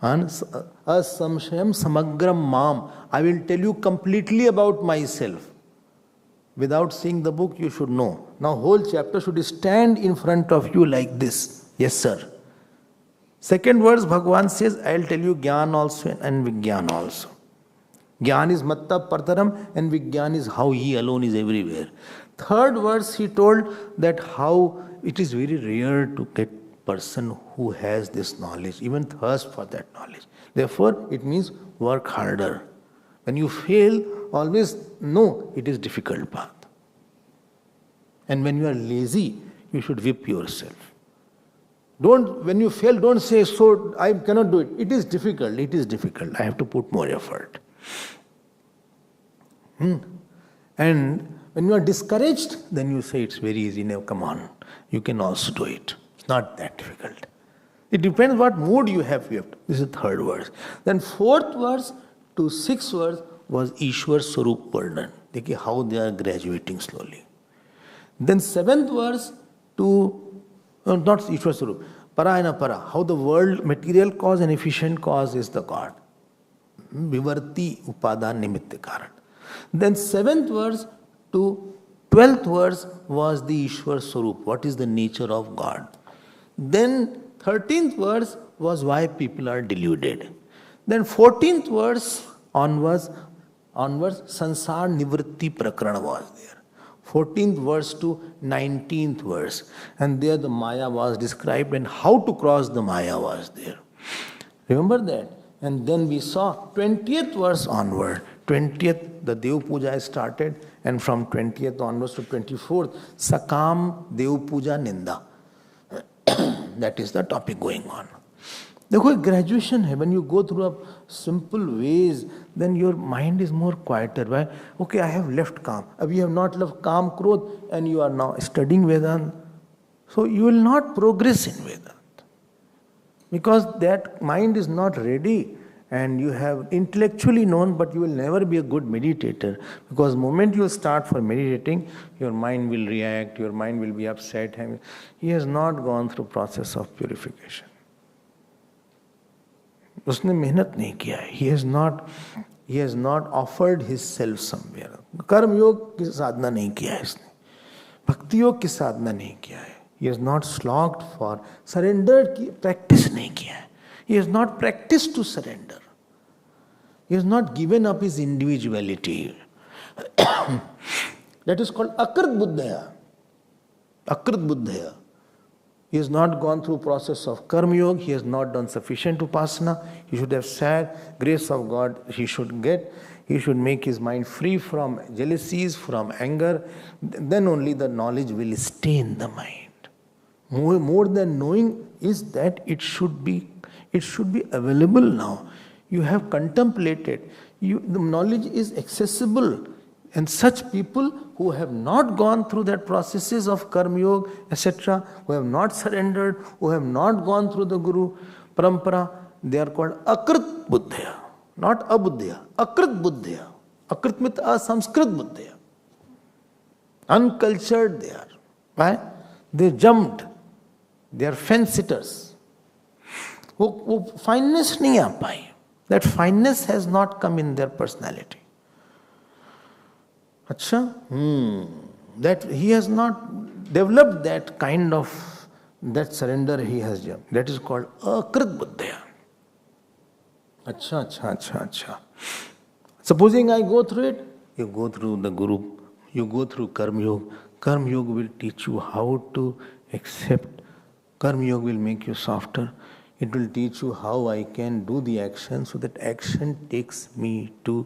Asamshayam samagram mam. I will tell you completely about myself. Without seeing the book, you should know. Now whole chapter should stand in front of you like this. Yes, sir. Second verse, Bhagavan says, I will tell you Gyan also and Vigyan also. Gyan is matta partaram and Vigyan is how he alone is everywhere. Third verse, he told that how it is very rare to get person who has this knowledge, even thirst for that knowledge. Therefore, it means work harder. When you fail, always know it is difficult path. And when you are lazy, you should whip yourself. When you fail, don't say, so I cannot do it. It is difficult, I have to put more effort. And when you are discouraged, then you say it's very easy. Now, come on, you can also do it. It's not that difficult. It depends what mood you have. This is the third verse. Then fourth verse to sixth verse was Ishwar Swarup Vardan. Look how they are graduating slowly. Then seventh verse to, not Ishwar Swarup, Parayana Para, how the world, material cause and efficient cause is the God. Vivarti Upadan Nimitta Karan. Then 7th verse to 12th verse was the Ishwar Swarup. What is the nature of God? Then 13th verse was why people are deluded. Then 14th verse onwards onwards, Sansar Nivritti Prakarana was there. 14th verse to 19th verse. And there the Maya was described and how to cross the Maya was there. Remember that? And then we saw 20th verse onward. 20th, the Dev Puja started, and from 20th onwards to 24th, Sakam Dev Puja Ninda. That is the topic going on. देखो graduation है, when you go through a simple ways, then your mind is more quieter. Right? Okay, I have left calm. You have not left calm, krodh, and you are now studying Vedanta. So you will not progress in Vedanta. Because that mind is not ready, and you have intellectually known, but you will never be a good meditator. Because the moment you start for meditating, your mind will react, your mind will be upset. He has not gone through process of purification. उसने मेहनत नहीं किया है. He has not offered his self somewhere. कर्म योग की साधना नहीं किया है इसने. भक्ति योग की साधना नहीं किया है. He has not slogged for surrender की practice नहीं किया है. He has not practiced to surrender. He has not given up his individuality. That is called akrit buddhaya. Akrit buddhaya. He has not gone through process of karma yoga. He has not done sufficient upasana. He should have said, grace of God he should get. He should make his mind free from jealousies, from anger. Then only the knowledge will stay in the mind. More than knowing is that it should be available now. You have contemplated. The knowledge is accessible. And such people who have not gone through that processes of karma yoga, etc., who have not surrendered, who have not gone through the Guru Parampara, they are called Akrit Buddhaya, not Abuddhaya, Akrit Buddhaya. Akrit means Asamskrit Buddhaya. Uncultured they are. Why? They jumped. They are fence-sitters. वो fineness नहीं आ पाई. That fineness has not come in their personality. That he has not developed that kind of that surrender he has done. That is called akrit buddhaya. Supposing I go through it, you go through the Guru, you go through Karma Yoga. Karma Yoga will teach you how to accept. Karma Yoga will make you softer. It will teach you how I can do the action so that action takes me to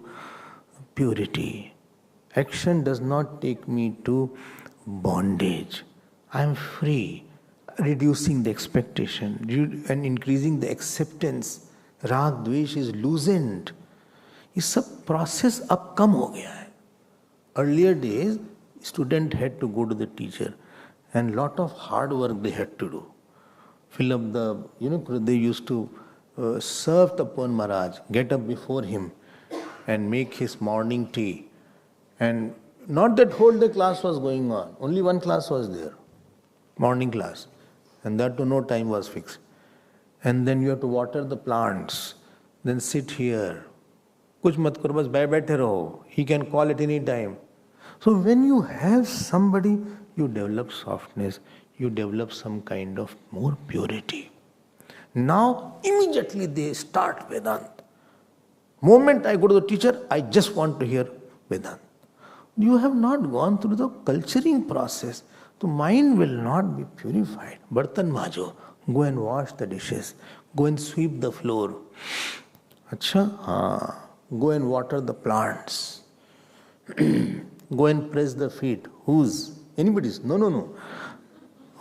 purity. Action does not take me to bondage. I am free, reducing the expectation and increasing the acceptance. Rag, dvesh is loosened. ये सब process अब कम हो गया है. Earlier days, student had to go to the teacher and lot of hard work they had to do. Fill up the, they used to serve upon Maharaj, get up before him and make his morning tea. And not that whole day class was going on. Only one class was there, morning class. And that to no time was fixed. And then you have to water the plants. Then sit here. Kuch mat karo, bas baithe raho. He can call at any time. So when you have somebody, you develop softness. You develop some kind of more purity. Now, immediately they start Vedanta. Moment I go to the teacher, I just want to hear Vedanta. You have not gone through the culturing process. The mind will not be purified. Bartan majo, go and wash the dishes. Go and sweep the floor. Go and water the plants. Go and press the feet. Whose? Anybody's? No.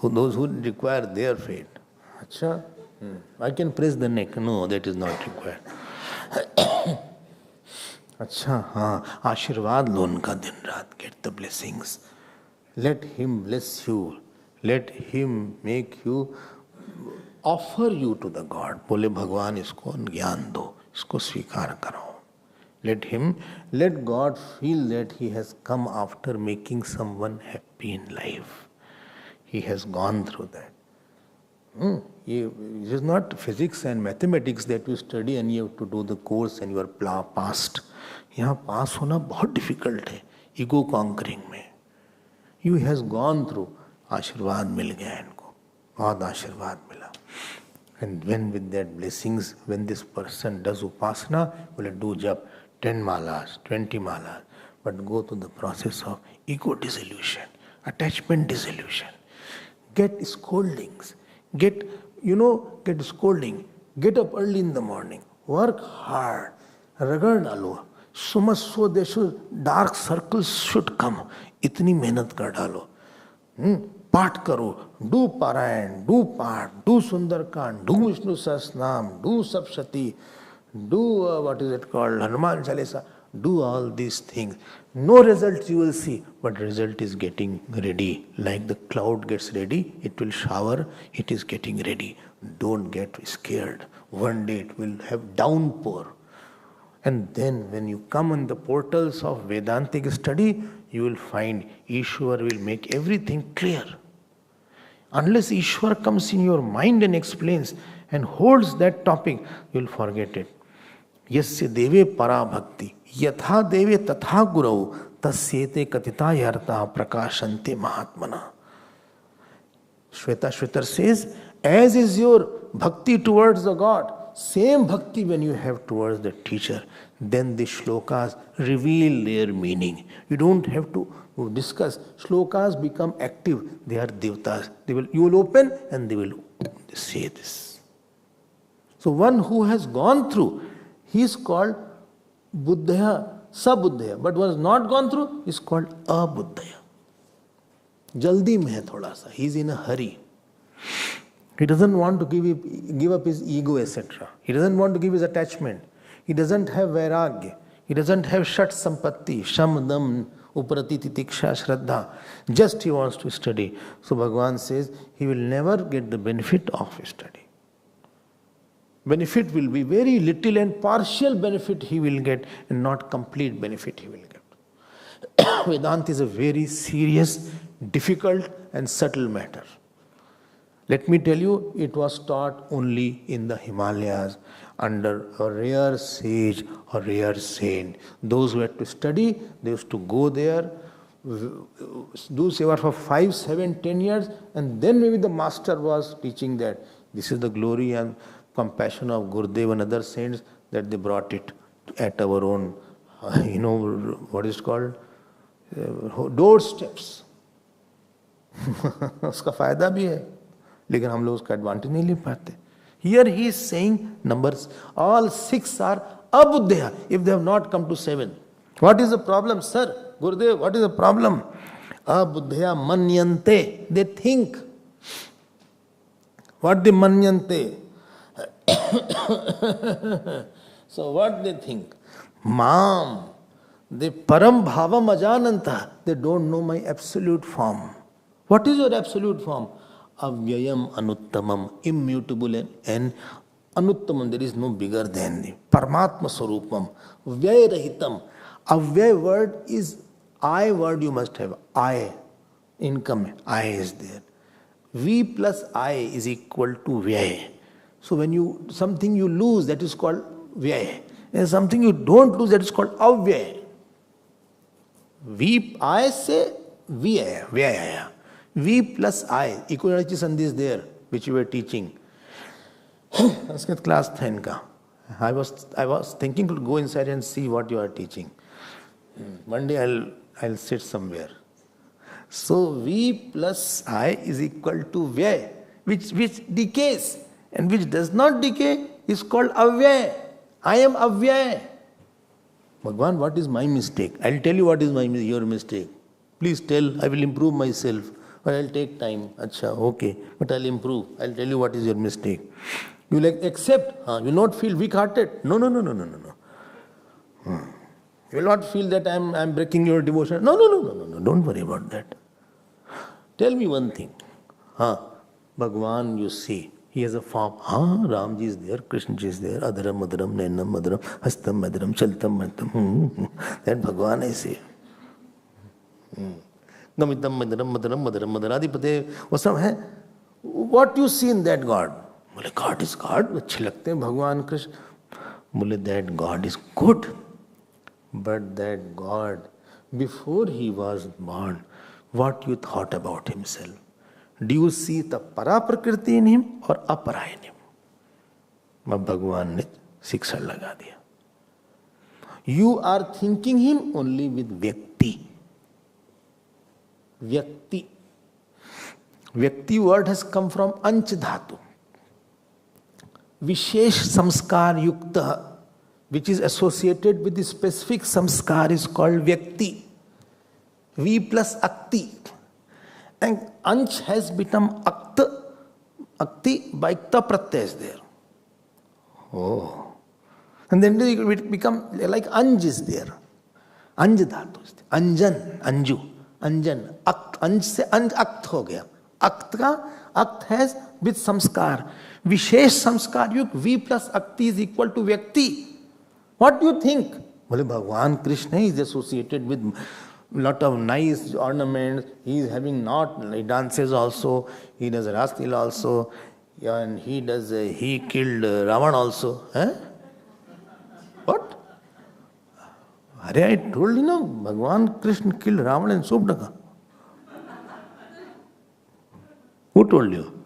Those who require their feet. I can press the neck. No, that is not required. आशीर्वाद लो उनका दिन रात. Get the blessings. Let him bless you. Let him make you, offer you to the God. बोले भगवान इसको ज्ञान दो, इसको स्वीकार करो. Let God feel that he has come after making someone happy in life. He has gone through that. It is not physics and mathematics that you study and you have to do the course and you are passed. यहाँ पास होना बहुत difficult है ego conquering में. He has gone through. आशीर्वाद मिल गया इनको, बहुत आशीर्वाद मिला. And when with that blessings, when this person does upasana, will do jap, 10 malas, 20 malas, but go through the process of ego dissolution, attachment dissolution. Get scoldings, get scolding, get up early in the morning, work hard, रगड़ डालो, so much so there should dark circles should come. इतनी मेहनत कर डालो, पाठ करो, do पारायण, do पाठ, do Sundarkand, do Vishnu Sahasranama, do Saptashati, do what is it called, Hanuman Chalisa, do all these things. No result you will see, but result is getting ready. Like the cloud gets ready, it will shower, it is getting ready. Don't get scared. One day it will have downpour. And then when you come on the portals of Vedantic study, you will find Ishwar will make everything clear. Unless Ishwar comes in your mind and explains and holds that topic, you will forget it. Yasya deve para bhakti, yatha deve tatha gurau, tasyete katita yarta prakashante mahatmana. Shweta says, as is your bhakti towards the God, same bhakti when you have towards the teacher, then the shlokas reveal their meaning. You don't have to discuss. Shlokas become active. They are devatas. You will open and they will say this. So one who has gone through, he is called Buddhaya, Sabuddhaya. But one has not gone through, is called Abuddhaya. Jaldi mein hai thoda sa. He is in a hurry. He doesn't want to give up his ego, etc. He doesn't want to give his attachment. He doesn't have vairagya. He doesn't have shat sampatti, sham, dam, uprati, titiksha, shraddha. Just he wants to study. So Bhagavan says he will never get the benefit of study. Benefit will be very little and partial benefit he will get and not complete benefit he will get. Vedanta is a very serious, difficult and subtle matter. Let me tell you, it was taught only in the Himalayas under a rare sage or rare saint. Those who had to study, they used to go there, do seva for 5, 7, 10 years, and then maybe the master was teaching that this is the glory and compassion of Gurudev and other saints, that they brought it at our own, what is it called? Doorsteps. उसका फायदा भी है, लेकिन हम लोग उसका advantage नहीं ले पाते. Here he is saying numbers, all 6 are abuddhaya if they have not come to 7. What is the problem, sir? Gurudev, what is the problem? Abuddhaya manyante, they think. What they manyante? So what they think? Mam, they param bhavam ajananta, they don't know my absolute form. What is your absolute form? Avyayam anuttamam, immutable and anuttamam, there is no bigger than the Paramatma Swarupam. Vyay rahitam. Avyay word is I word you must have. I. Income. I is there. V plus I is equal to Vyay. So when something you lose, that is called Vyay. And something you don't lose, that is called Avyay. I say Vyaya. V plus I, equality sandhi is there, which you were teaching. Sanskrit class tha inka. I was thinking to go inside and see what you are teaching. One day I'll sit somewhere. So V plus I is equal to Vyay, which decays, and which does not decay is called Avyay. I am Avyay. Bhagwan, what is my mistake? I'll tell you what is your mistake. Please tell, I will improve myself. Or I'll take time. Acha, okay. But I'll improve. I'll tell you what is your mistake. You will accept. You will not feel weak-hearted. No. You will not feel that I'm breaking your devotion. No. Don't worry about that. Tell me one thing. Bhagwan, you see, he has a form. Ramji is there, Krishna is there, Adaram, Madaram, Nainam, Madaram, Hastam, Madaram, Chaltam, Matam. That Bhagwan I say. Namitam, Madaram, Madaradipate, वो सब है. What you see in that God? बोले God is God. अच्छे लगते हैं भगवान कृष्ण. बोले that God is good. But that God, before he was born, what you thought about himself? Do you see the para prakriti in him or apara in him? अब भगवान ने शिक्षा लगा दिया. You are thinking him only with Vyakti. Vyakti. Vyakti word has come from Anch Dhatu. Vishesh samskar yukta, which is associated with the specific samskar, is called Vyakti. V plus Akti. And Anch has become Akti by Kta Pratyay is there. Oh. And then it will become like Anj is there. Anj Dhatu is there. Anjan, Anju, Anjan. Anj se Anj Akt ho gaya. Akt has with samskar. Vishesh samskar yuk V plus Akti is equal to Vyakti. What do you think? Well, Bhagwan Krishna is associated with lot of nice ornaments. He is having he dances also. He does Raslila also. And he killed Ravan also. Eh? What? I told you, Bhagwan Krishna killed Ravan and Subdaka. Who told you?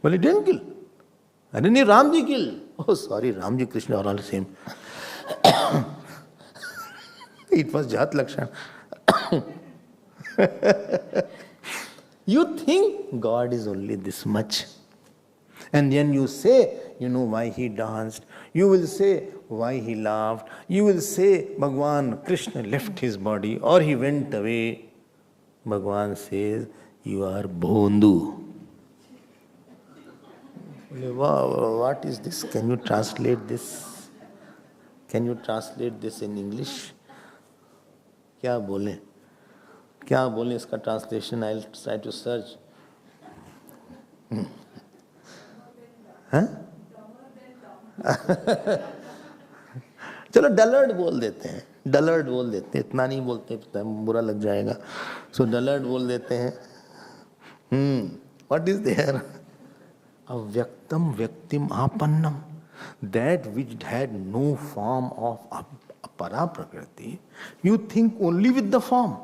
Well, he didn't kill. And then Ramji killed. Oh, sorry, Ramji, Krishna are all the same. It was Jat Lakshan. You think God is only this much. And then you say, why he danced. You will say why he laughed. You will say Bhagwan Krishna left his body or he went away. Bhagwan says, you are Bhondu. What is this? Can you translate this? Can you translate this in English? क्या बोलें इसका translation? I'll try to search. चलो डलर्ड बोल देते हैं. इतना नहीं बोलते, बुरा लग जाएगा. So डलर्ड बोल देते हैं. What is there? Avyaktam vyaktim apannam. That which had no form of Paraprakriti, you think only with the form.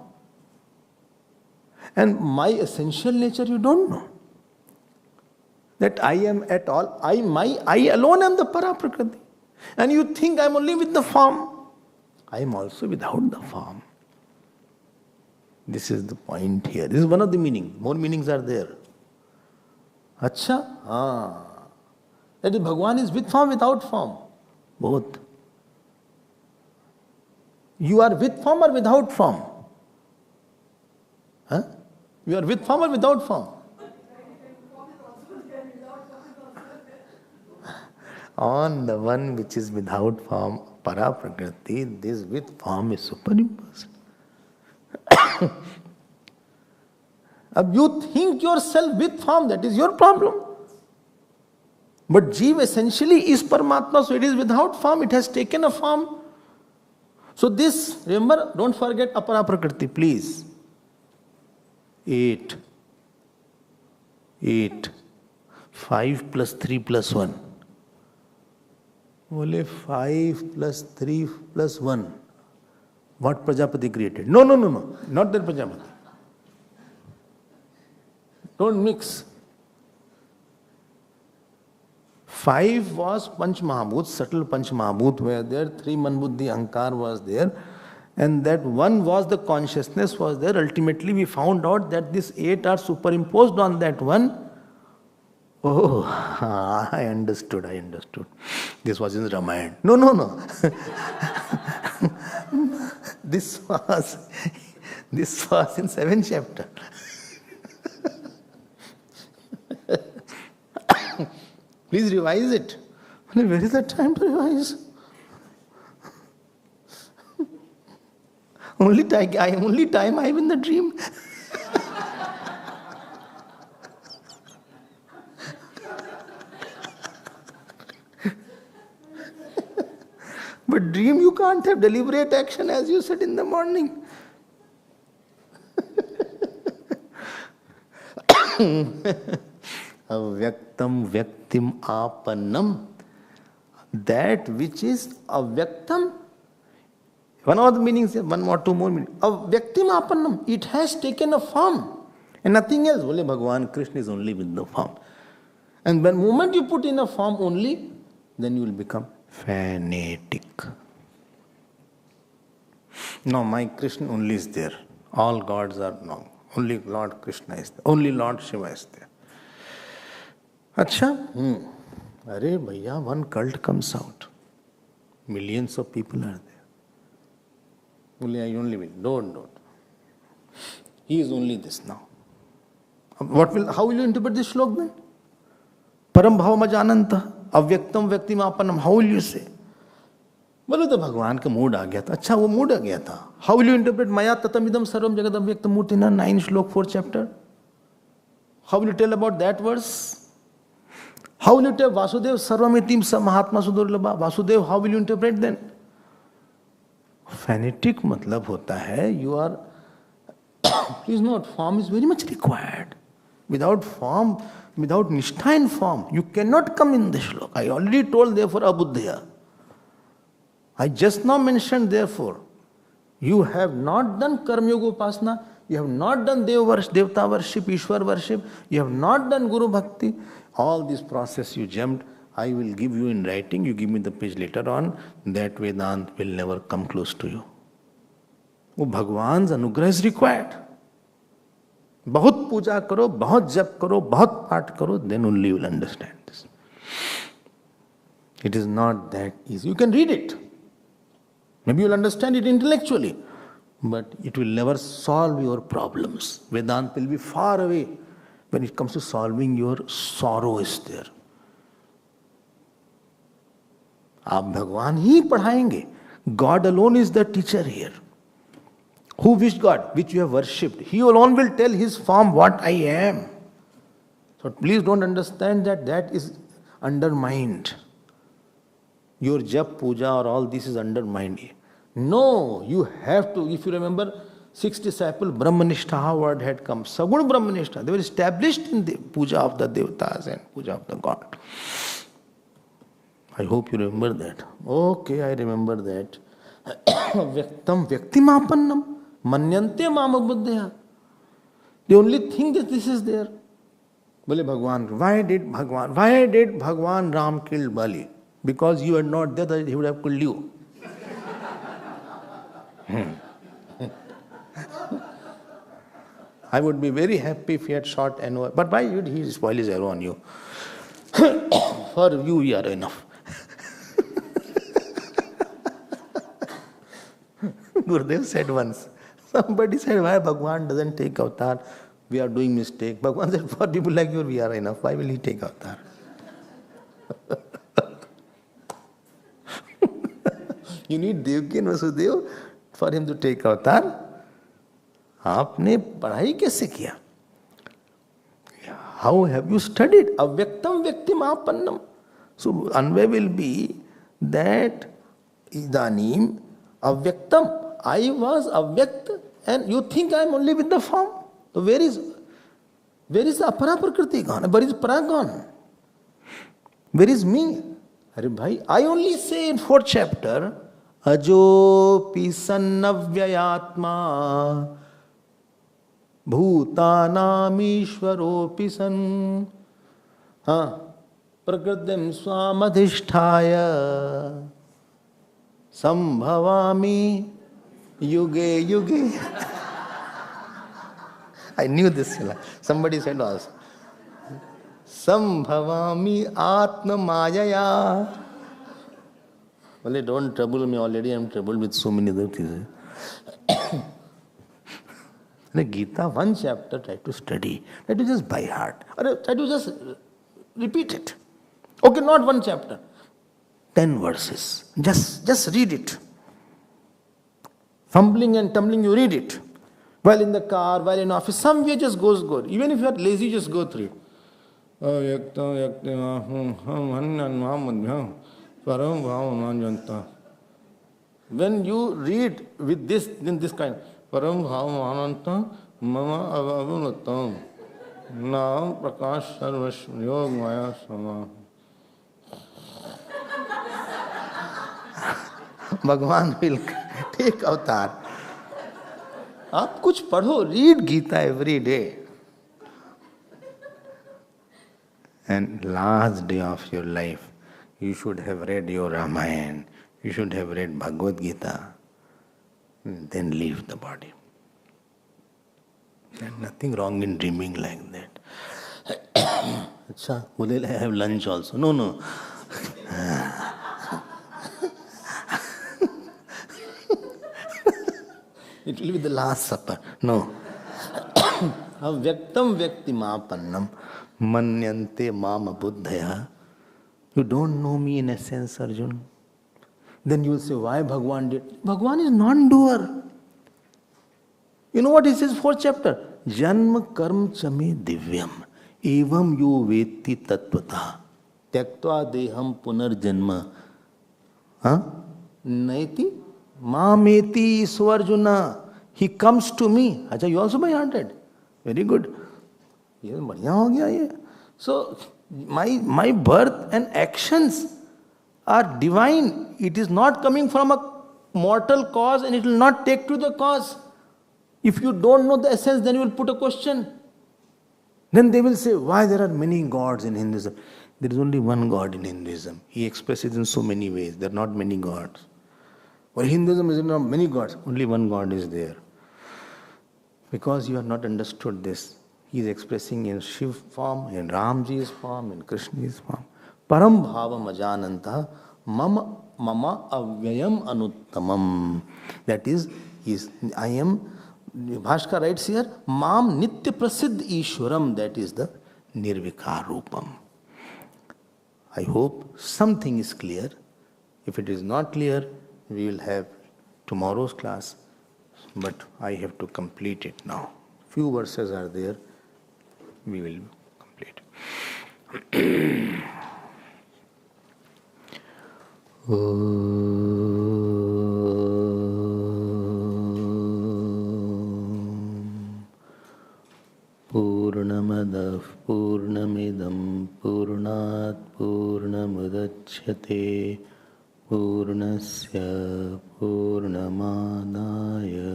And my essential nature you don't know. That I am at all, I alone am the Paraprakriti. And you think I am only with the form. I am also without the form. This is the point here. This is one of the meanings. More meanings are there. Acha? That is, Bhagwan is with form, without form. Both. You are with form or without form? You are with form or without form? On the one which is without form, Paraprakriti, this with form is superimposed. You think yourself with form, that is your problem. But Jeev essentially is Paramatma, so it is without form, it has taken a form. So this, remember, don't forget Aparaprakriti, please. 8. 5 plus 3 plus 1. Only 5 plus 3 plus 1. What Prajapati created? No. Not that Prajapati. Don't mix. 5 was Panch Mahabhut, subtle Panch Mahabhut were there, 3 Manbuddhi Ankar was there, and that 1 was the consciousness was there. Ultimately we found out that these 8 are superimposed on that 1. Oh, I understood. This was in Ramayana. No. This was in 7th chapter. Please revise it. Where is the time to revise? Only time I am in the dream. But dream you can't have deliberate action as you said in the morning. Avyaktam vyaktim apannam. That which is avyaktam. One of the meanings, one or two more meanings. Avyaktim apannam. It has taken a form. And nothing else. Only Bhagwan Krishna is only with the form. And when moment you put in a form only, then you will become fanatic. No, my Krishna only is there. All gods are wrong. Only Lord Krishna is there. Only Lord Shiva is there. Acha? Arey bhaiya, one cult comes out. Millions of people are there. Only I only will. Don't. He is only this now. How will you interpret this shlok then? Param bhavam ajananta, avyaktam vyaktimapanam. How will you say? बोलो तो भगवान का mood आ गया था. अच्छा वो mood आ गया था. How will you interpret maya tatamidam sarvam jagad avyaktam murtina 9 shlok 4th chapter? How will you tell about that verse? How will you tell Vasudev sarvamitim sa mahatma sudurlabha? Vasudev, how will you interpret then? Fanatic मतलब होता है you are please note, form is very much required. Without form, without nishtha in form, you cannot come in the shlok. I already told therefore abuddhaya. I just now mentioned therefore, you have not done karma yoga upasana, you have not done devta worship, Ishwar worship, you have not done guru bhakti. All this process you jumped. I will give you in writing, you give me the page later on, that Vedant will never come close to you. वो भगवान अनुग्रह is required. बहुत पूजा करो, बहुत जप करो, बहुत पाठ करो, then only you will understand this. It is not that easy. You can read it. Maybe you will understand it intellectually, but it will never solve your problems. Vedanta will be far away when it comes to solving your sorrow is there. आप भगवान ही पढ़ाएंगे. God alone is the teacher here. Who which God? Which you have worshipped. He alone will tell his form what I am. So please don't understand that is undermined. Your jap, puja or all this is undermined. No, you have to, if you remember, 6 disciples, Brahmanishta word had come. Sagun Brahmanishta. They were established in the puja of the devatas and puja of the God. I hope you remember that. Okay, I remember that. Vyaktam vyaktimapannam manyante mamabuddhya. They only think that this is there. Bole Bhagwan, why did Bhagwan Ram kill Bali? Because you are not there, that he would have killed you. I would be very happy if he had shot anyone. But why would he spoil his arrow on you? For you, we are enough. Gurudev said once, somebody said, why Bhagwan doesn't take avatar? We are doing mistake. Bhagwan said, for people like you, we are enough. Why will he take avatar? You need Devki and Vasudev for him to take avatar. आपने पढ़ाई कैसे किया? How have you studied? Avyaktam vyaktimapannam. So, Anvay will be that idanim avyaktam. I was avyakt and you think I am only with the form. So, where is the apara prakriti gone? Where is para gone? Where is me? Arey bhai, I only say in 4th chapter, ajo pisannavyayatma bhutanamishwaropi san prakritim swamadhisthaya sambhavami yuge yuge. I knew this. Somebody said also. Sambhavami atma mayaya. Well, don't trouble me already. I am troubled with so many other things. The Gita, 1 chapter, try to study. Try to just by heart. Or try to just repeat it. Okay, not 1 chapter. 10 verses. Just read it. Fumbling and tumbling, you read it. While in the car, while in office, somewhere just goes good. Even if you are lazy, just go through it. When you read with this, then this kind, Param Bhavananta Mama Avavunatam Nam Prakash Sarvash Yog Maya Sama. Bhagwan will take avatar. आप कुछ पढ़ो, read Gita every day. And last day of your life, you should have read your Ramayana. You should have read Bhagavad Gita. then leave the body. There's nothing wrong in dreaming like that. Acha, will I have lunch also? No. It will be the last supper. No. Avyaktam vyaktimapannam manyante mama buddhaya. You don't know me in essence, Arjun. Then you will say, why Bhagwan did? Bhagwan is non-doer. You know what is his fourth chapter? Janma karm chame divyam evam yo veti tatvata tyaktva deham punarjanma naiti mameti Swarjuna. He comes to me. Acha, you also by hearted. Very good. Ye badhiya ho gaya ye. So my birth and actions are divine. It is not coming from a mortal cause and it will not take to the cause. If you don't know the essence, then you will put a question. Then they will say, why there are many gods in Hinduism? There is only one God in Hinduism. He expresses in so many ways. There are not many gods. For Hinduism is not many gods. Only one God is there. Because you have not understood this. He is expressing in Shiv form, in Ramji's form, in Krishna's form. Param bhavam ajananta mama avyayam anuttamam. That is I am, Bhaskar writes here, mam nitya prasiddh ishwaram. That is the nirvikar rupam. I hope something is clear. If it is not clear, we will have tomorrow's class. But I have to complete it now. Few verses are there. We will complete. Purnamadav Purnamidam Purnat Purnamudachyate Purnasya Purnamadaya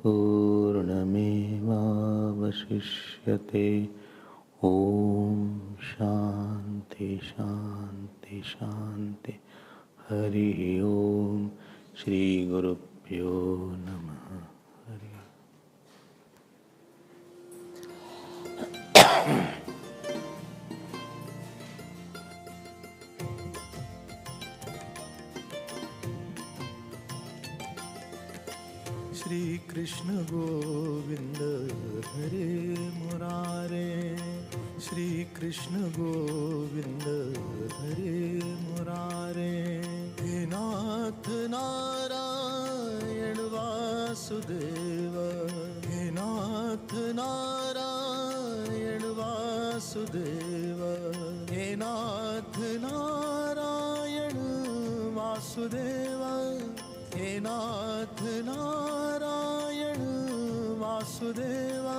Purnamevavashishyate. Om Shanti Shanti Shanti. Hari Om. Shri Guru Pyo Namaha. Shri Krishna Govinda Hare Murare. Shri Krishna Govinda Hare Murare. He Nath Narayan Vasudeva. He Nath Narayan Vasudeva. He Nath Narayan Vasudeva. He Nath Narayan Vasudeva.